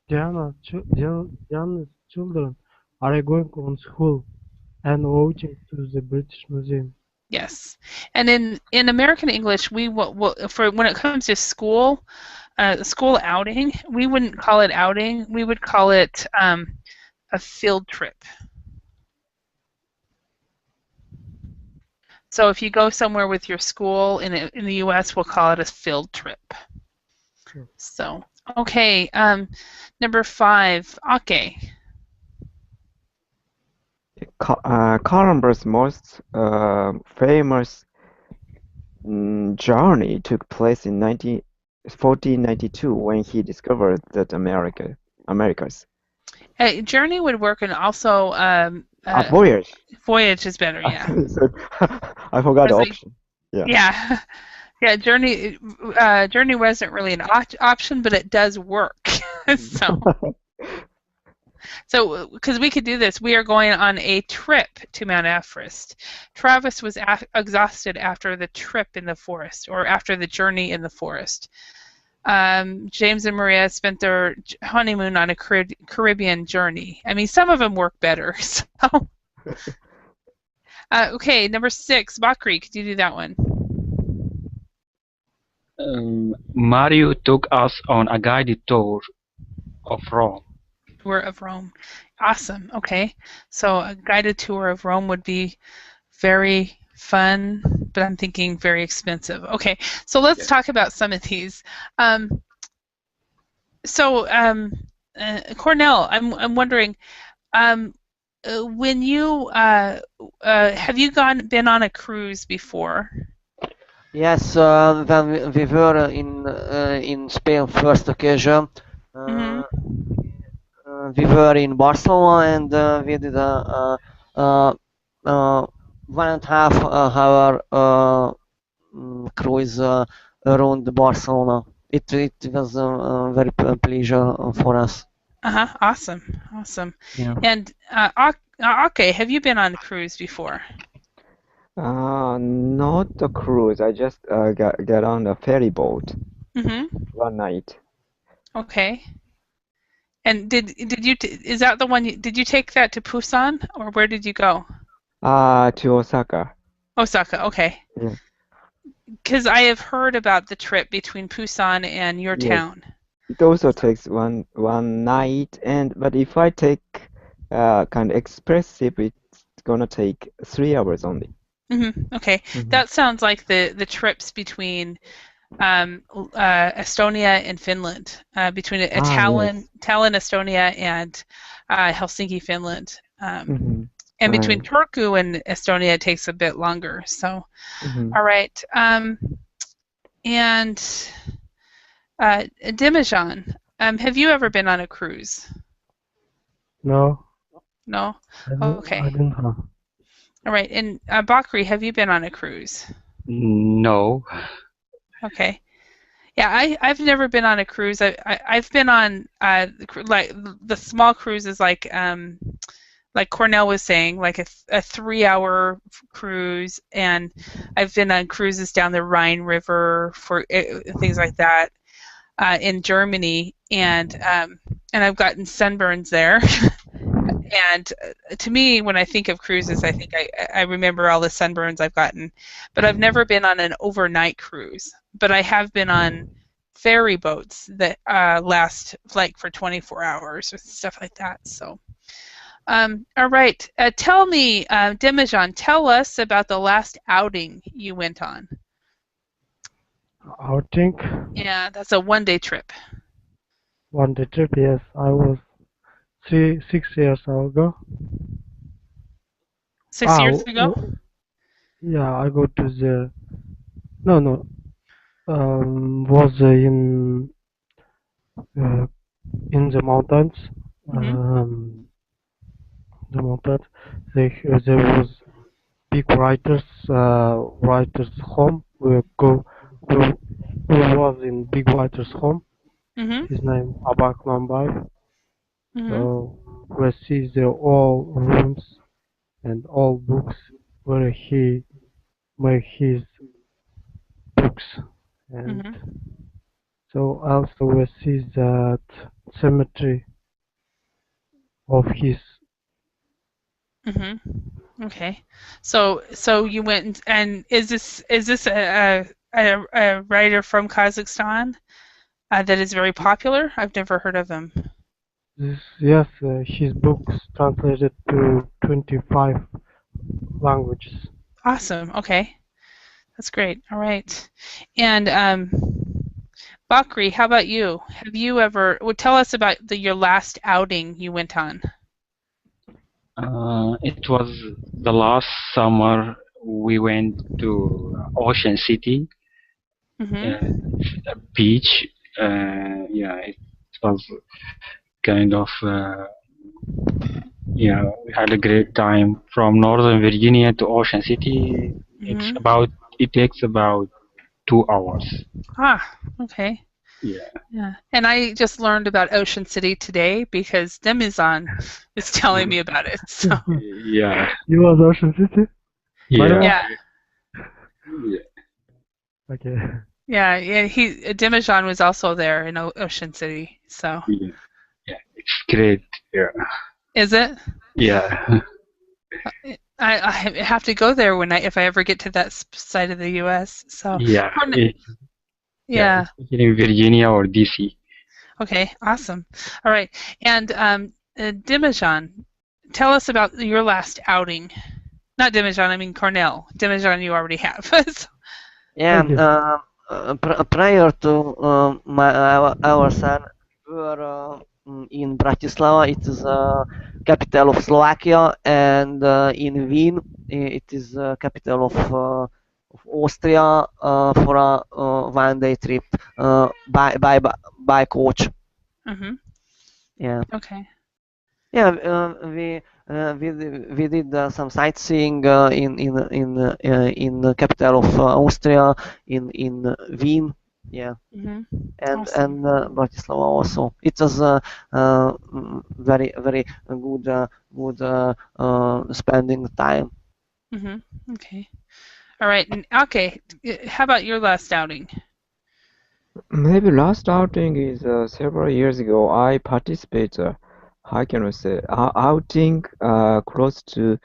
[SPEAKER 3] Diana's children are going on school and watching to the British Museum.
[SPEAKER 1] Yes, and in American English, we will for when it comes to school, school outing, we wouldn't call it outing. We would call it a field trip. So if you go somewhere with your school in the U.S., we'll call it a field trip.
[SPEAKER 3] Sure.
[SPEAKER 1] So okay, number 5, Ake.
[SPEAKER 5] Columbus' most famous journey took place in 1492 when he discovered that Americas.
[SPEAKER 1] Journey would work, and also
[SPEAKER 5] Voyage.
[SPEAKER 1] voyage is better. Yeah.
[SPEAKER 5] I forgot the
[SPEAKER 1] Because
[SPEAKER 5] option. Yeah.
[SPEAKER 1] Yeah. Yeah, Journey wasn't really an option, but it does work. So because we could do this, we are going on a trip to Mount Everest. Travis was exhausted after the trip in the forest, or after the journey in the forest. James and Maria spent their honeymoon on a Caribbean journey. I mean, some of them work better. So. Okay, number 6, Bakri, could you do that one?
[SPEAKER 4] Mario took us on a guided tour of Rome.
[SPEAKER 1] Tour of Rome. Awesome. Okay. So a guided tour of Rome would be very fun, but I'm thinking very expensive. Okay. So let's talk about some of these. Cornell, I'm wondering, when you have you been on a cruise before?
[SPEAKER 2] Yes, when we were in Spain first occasion, we were in Barcelona and we did a 1.5 hour cruise around Barcelona. It was a very pleasure for us.
[SPEAKER 1] Awesome.
[SPEAKER 4] Yeah.
[SPEAKER 1] And okay, have you been on a cruise before?
[SPEAKER 5] Not a cruise. I just got on a ferry boat one night.
[SPEAKER 1] Okay. And did you is that the one? Did you take that to Busan, or where did you go?
[SPEAKER 5] To Osaka.
[SPEAKER 1] Osaka. Okay.
[SPEAKER 5] Yeah.
[SPEAKER 1] Because I have heard about the trip between Busan and your town.
[SPEAKER 5] It also takes one night, but if I take kind of express ship, it's gonna take 3 hours only.
[SPEAKER 1] Okay, that sounds like the trips between Estonia and Finland, between Tallinn, Estonia, and Helsinki, Finland. And between Turku and Estonia, it takes a bit longer. So, all right. And Demijan, have you ever been on a cruise?
[SPEAKER 3] No.
[SPEAKER 1] No?
[SPEAKER 3] I don't have.
[SPEAKER 1] All right. And Bakri, have you been on a cruise?
[SPEAKER 4] No.
[SPEAKER 1] Okay. Yeah, I've never been on a cruise. I've been on like the small cruises, like Cornell was saying, like a 3-hour cruise, and I've been on cruises down the Rhine River for things like that in Germany, and I've gotten sunburns there. And to me, when I think of cruises, I think I remember all the sunburns I've gotten, but I've never been on an overnight cruise. But I have been on ferry boats that last like for 24 hours or stuff like that. So, all right, tell me, Demijan, tell us about the last outing you went on.
[SPEAKER 3] Outing,
[SPEAKER 1] Yeah, that's a one-day trip.
[SPEAKER 3] one day trip. Yes, I was 6 years ago.
[SPEAKER 1] 6 years ago?
[SPEAKER 3] Yeah, I go to the no. Was in the mountains.
[SPEAKER 1] Mhm.
[SPEAKER 3] The mountains. There was big writer's home. We was in big writer's home.
[SPEAKER 1] Mhm.
[SPEAKER 3] His name Abak Mambai.
[SPEAKER 1] Mhm.
[SPEAKER 3] So we see the all rooms and all books where he made his books, and
[SPEAKER 1] Mhm.
[SPEAKER 3] so also we see that cemetery of his.
[SPEAKER 1] Mhm. Okay. So you went and is this a writer from Kazakhstan that is very popular? I've never heard of him.
[SPEAKER 3] Yes, his books translated to 25 languages.
[SPEAKER 1] Awesome. Okay. That's great. All right. And Bakri, how about you? Have you ever tell us about your last outing you went on?
[SPEAKER 4] It was the last summer we went to Ocean City,
[SPEAKER 1] Mhm.
[SPEAKER 4] a beach. Yeah, it was kind of yeah, we had a great time from Northern Virginia to Ocean City.
[SPEAKER 1] Mhm.
[SPEAKER 4] It takes about 2 hours.
[SPEAKER 1] Ah, okay.
[SPEAKER 4] Yeah.
[SPEAKER 1] Yeah. And I just learned about Ocean City today because Demizan was telling me about it. So,
[SPEAKER 4] Yeah.
[SPEAKER 3] You was Ocean City?
[SPEAKER 4] Yeah.
[SPEAKER 1] yeah.
[SPEAKER 4] Yeah.
[SPEAKER 3] Okay.
[SPEAKER 1] Yeah, Demijan was also there in Ocean City. So,
[SPEAKER 4] Yeah. Yeah. It's great. Yeah.
[SPEAKER 1] is it?
[SPEAKER 4] Yeah.
[SPEAKER 1] I have to go there if I ever get to that side of the U.S. So,
[SPEAKER 4] Yeah.
[SPEAKER 1] yeah.
[SPEAKER 4] Especially in Virginia or DC.
[SPEAKER 1] Okay, awesome. All right, and Demijan, tell us about your last outing. Not Demijan, I mean Cornell. Demijan, you already have. So-
[SPEAKER 2] Yeah,
[SPEAKER 3] Okay.
[SPEAKER 2] prior to our son, we were in Bratislava. It is capital of Slovakia, and in Wien, it is capital of Austria for a one-day trip by coach.
[SPEAKER 1] Mhm.
[SPEAKER 2] Yeah.
[SPEAKER 1] Okay.
[SPEAKER 2] Yeah, we did some sightseeing in the capital of Austria, in Wien. Yeah,
[SPEAKER 1] Mhm.
[SPEAKER 2] and
[SPEAKER 1] Awesome.
[SPEAKER 2] Bratislava also. It was very good spending time.
[SPEAKER 1] Mhm. Okay. All right. And, okay. How about your last outing?
[SPEAKER 5] Maybe last outing is several years ago. I participated, how can I say, outing close to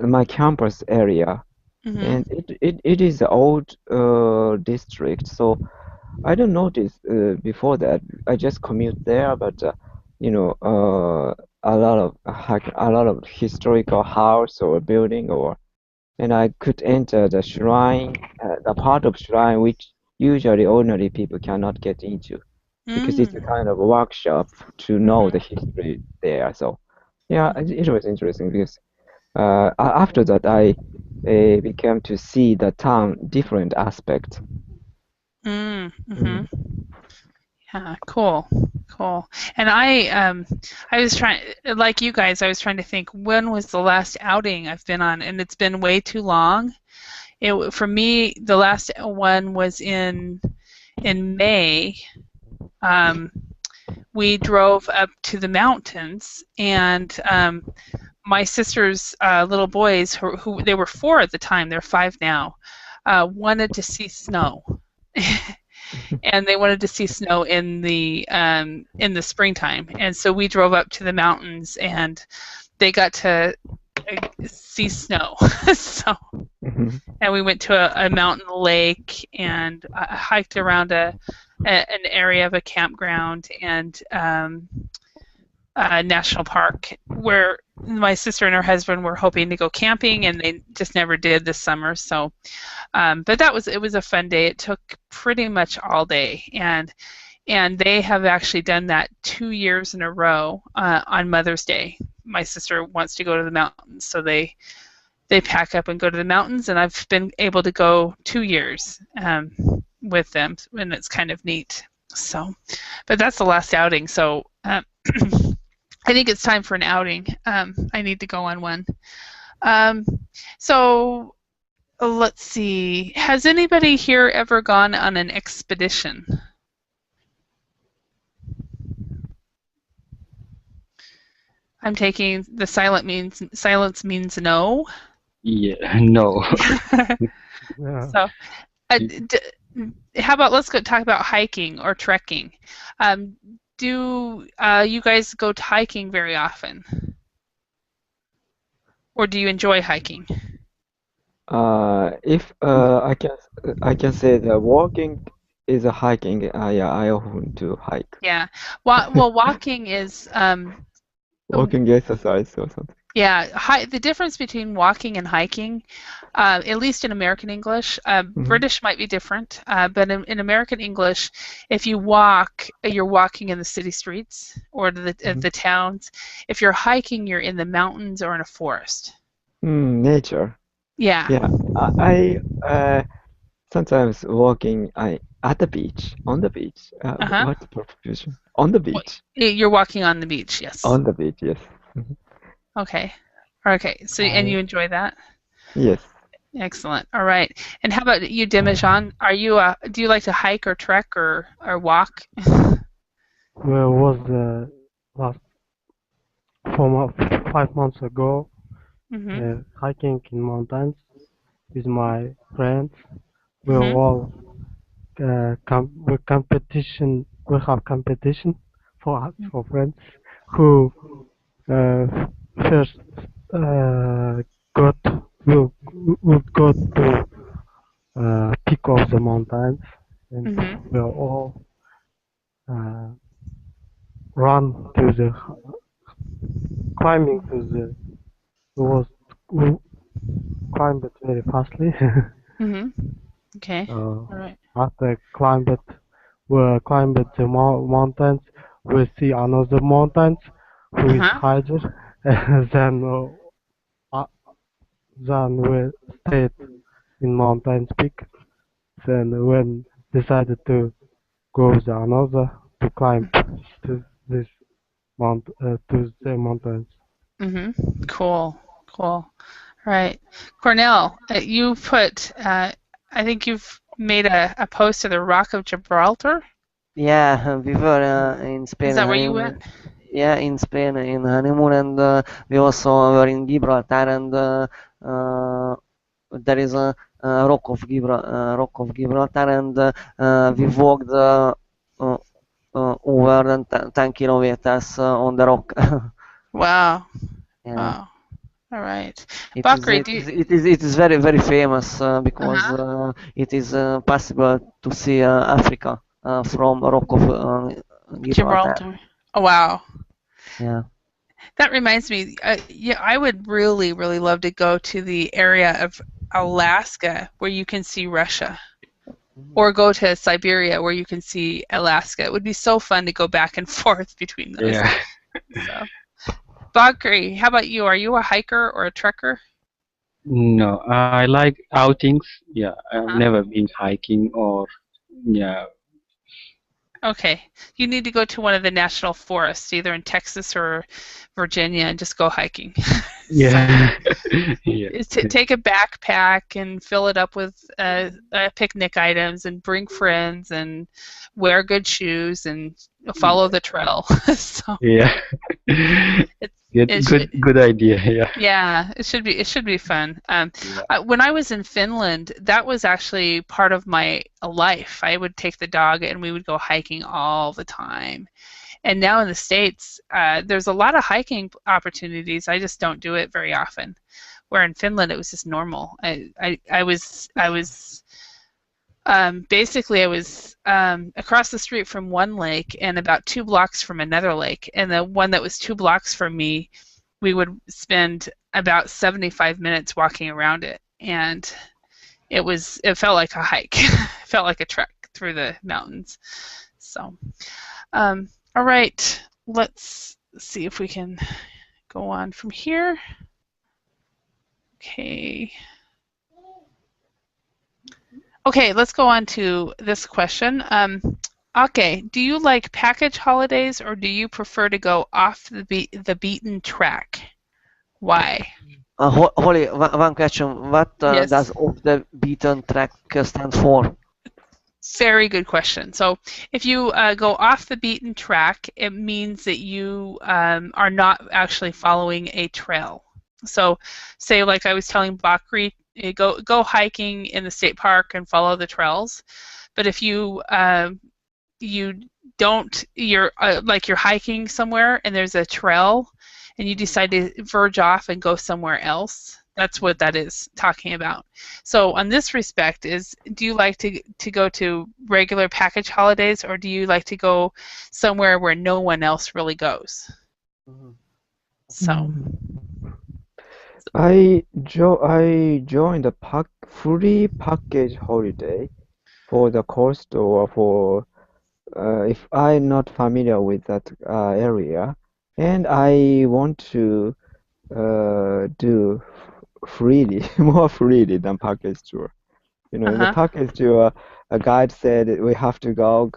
[SPEAKER 5] my campus area,
[SPEAKER 1] Mhm.
[SPEAKER 5] and it is an old district. So I don't notice before that. I just commute there, but you know, a lot of historical house or building, and I could enter the shrine, the part of shrine which usually ordinary people cannot get into because it's a
[SPEAKER 1] Mm.
[SPEAKER 5] kind of a workshop to know the
[SPEAKER 1] Mhm.
[SPEAKER 5] history there. So yeah, it was interesting because after that I became to see the town different aspect.
[SPEAKER 1] Mm.
[SPEAKER 5] Mm.
[SPEAKER 1] Mhm. Yeah. Cool. Cool. And I was trying, like you guys, I was trying to think when was the last outing I've been on, and it's been way too long. For me, the last one was in May. We drove up to the mountains, and my sister's little boys, who they were 4 at the time, they're 5 now, wanted to see snow. And they wanted to see snow in the springtime, and so we drove up to the mountains, and they got to see snow. So, and we went to a mountain lake and hiked around an area of a campground and national park where my sister and her husband were hoping to go camping, and they just never did this summer. So, but it was a fun day. It took pretty much all day, and they have actually done that 2 years in a row on Mother's Day. My sister wants to go to the mountains, so they pack up and go to the mountains, and I've been able to go 2 years with them, and it's kind of neat. So, but that's the last outing. So. I think it's time for an outing. I need to go on one. So let's see. Has anybody here ever gone on an expedition? I'm taking the silence means no.
[SPEAKER 4] Yeah, no.
[SPEAKER 3] Yeah.
[SPEAKER 1] So, how about let's talk about hiking or trekking. Do you guys go hiking very often? Or do you enjoy hiking?
[SPEAKER 5] If I can say that walking is a hiking. Yeah, I often do hike.
[SPEAKER 1] Yeah. Well, walking is
[SPEAKER 5] Walking exercise or something.
[SPEAKER 1] yeah. The difference between walking and hiking, at least in American English, British might be different, but in American English, if you walk, you're walking in the city streets or the towns. If you're hiking, you're in the mountains or in a forest.
[SPEAKER 5] Nature.
[SPEAKER 1] Yeah.
[SPEAKER 5] Yeah, I sometimes walking at the beach, on the beach. What's the proposition? On the beach.
[SPEAKER 1] You're walking on the beach, yes.
[SPEAKER 5] On the beach, yes.
[SPEAKER 1] Okay. Okay. So, and you enjoy that?
[SPEAKER 5] Yes.
[SPEAKER 1] Excellent. All right. And how about you, Demijan? Do you like to hike or trek or walk?
[SPEAKER 3] Where was last 5 months ago, hiking in mountains with my friends. We're all we have competition for friends who first would go to peak of the mountains, and we'll all run to the climbing to the we climbed it very fastly.
[SPEAKER 1] Okay. All right.
[SPEAKER 3] After we climbed the mountains, we see another mountains who is higher. Then we stayed in mountains peak. Then we decided to go another to climb to this to the mountains.
[SPEAKER 1] Cool. All right. Cornell, you put. I think you've made a post to the Rock of Gibraltar.
[SPEAKER 2] Yeah, we were in Spain.
[SPEAKER 1] Is that where you went?
[SPEAKER 2] Yeah, in Spain in honeymoon, and we also were in Gibraltar, and there is a Rock of Gibraltar, and we walked over 10 kilometers on the rock.
[SPEAKER 1] Wow.
[SPEAKER 2] Yeah.
[SPEAKER 1] Wow. All right.
[SPEAKER 2] It is very, very famous because it is possible to see Africa from Rock of Gibraltar.
[SPEAKER 1] Oh, wow.
[SPEAKER 2] Yeah.
[SPEAKER 1] That reminds me, I would really, really love to go to the area of Alaska where you can see Russia, or go to Siberia where you can see Alaska. It would be so fun to go back and forth between those.
[SPEAKER 4] Yeah.
[SPEAKER 1] So. Bakri, how about you? Are you a hiker or a trekker?
[SPEAKER 4] No, I like outings. Yeah, I've never been hiking or, yeah.
[SPEAKER 1] Okay, you need to go to one of the national forests, either in Texas or Virginia, and just go hiking.
[SPEAKER 4] Yeah. Yeah.
[SPEAKER 1] Is to take a backpack and fill it up with picnic items and bring friends and wear good shoes and follow the trail. So
[SPEAKER 4] Yeah.
[SPEAKER 1] it's
[SPEAKER 4] Good idea. Yeah.
[SPEAKER 1] yeah, it should be fun.
[SPEAKER 4] Yeah.
[SPEAKER 1] When I was in Finland, that was actually part of my life. I would take the dog and we would go hiking all the time. And now in the States, there's a lot of hiking opportunities. I just don't do it very often. Where in Finland, it was just normal. I was basically I was across the street from one lake and about 2 blocks from another lake. And the one that was 2 blocks from me, we would spend about 75 minutes walking around it, and it felt like a hike. It felt like a trek through the mountains. So, all right, let's see if we can go on from here. Okay. Okay, let's go on to this question. Okay, do you like package holidays or do you prefer to go off the beaten track? Why?
[SPEAKER 2] Holly, one question. What
[SPEAKER 1] Yes.
[SPEAKER 2] does off the beaten track stand for?
[SPEAKER 1] Very good question. So if you go off the beaten track, it means that you are not actually following a trail. So say like I was telling Bakri, go hiking in the state park and follow the trails. But if you don't, you're like you're hiking somewhere and there's a trail and you decide to verge off and go somewhere else, that's what that is talking about. So on this respect is, do you like to go to regular package holidays or do you like to go somewhere where no one else really goes? So
[SPEAKER 5] I joined a free package holiday for the coast or for if I'm not familiar with that area, and I want to do freely, more freely than package tour. You know, in the package tour, a guide said we have to go,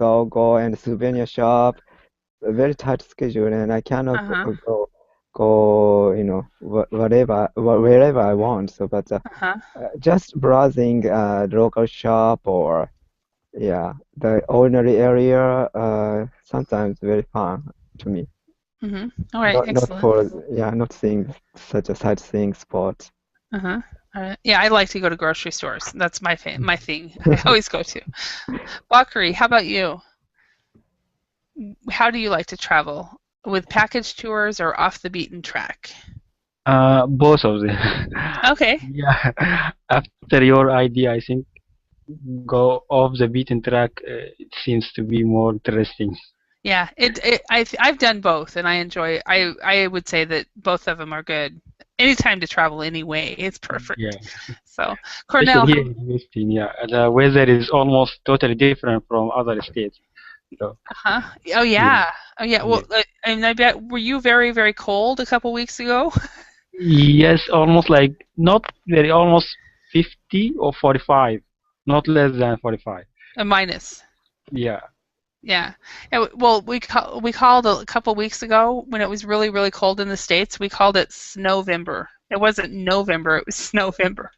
[SPEAKER 5] and souvenir shop, a very tight schedule, and I cannot go, you know, wherever I want. So, but just browsing local shop or the ordinary area, sometimes very fun to me.
[SPEAKER 1] All right, excellent.
[SPEAKER 5] Not seeing such a sightseeing spot.
[SPEAKER 1] Yeah, I like to go to grocery stores. That's my thing. I always go to. Bakri, how about you? How do you like to travel? With package tours or off the beaten track?
[SPEAKER 4] Both of them.
[SPEAKER 1] Okay.
[SPEAKER 4] Yeah. After your idea, I think go off the beaten track. It seems to be more interesting.
[SPEAKER 1] Yeah, I've done both, and I enjoy. I would say that both of them are good. Anytime to travel anyway, it's perfect.
[SPEAKER 4] Yeah.
[SPEAKER 1] So, Cornell.
[SPEAKER 4] Here in Houston, the weather is almost totally different from other states. So.
[SPEAKER 1] Oh yeah. Oh yeah. Well, and I bet were you very, very cold a couple weeks ago?
[SPEAKER 4] Yes, almost like not very, almost 50 or 45, not less than 45.
[SPEAKER 1] A minus.
[SPEAKER 4] Yeah.
[SPEAKER 1] Yeah. Well, we called a couple weeks ago when it was really, really cold in the States. We called it Snowvember. It wasn't November. It was Snowvember.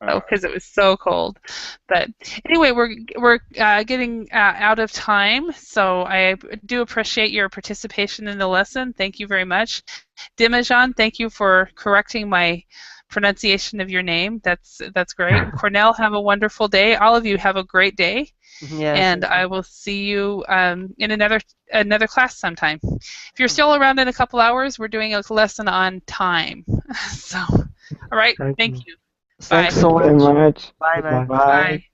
[SPEAKER 1] Because it was so cold. But anyway, we're getting out of time. So I do appreciate your participation in the lesson. Thank you very much. Dimajan, thank you for correcting my pronunciation of your name. That's great. Cornell, have a wonderful day. All of you have a great day.
[SPEAKER 2] Yes.
[SPEAKER 1] And I will see you in another class sometime. If you're still around in a couple hours, we're doing a lesson on time. So, all right. Thank you.
[SPEAKER 2] Thanks
[SPEAKER 1] Bye.
[SPEAKER 2] so
[SPEAKER 5] Thank you very much.
[SPEAKER 2] Bye.
[SPEAKER 5] Bye.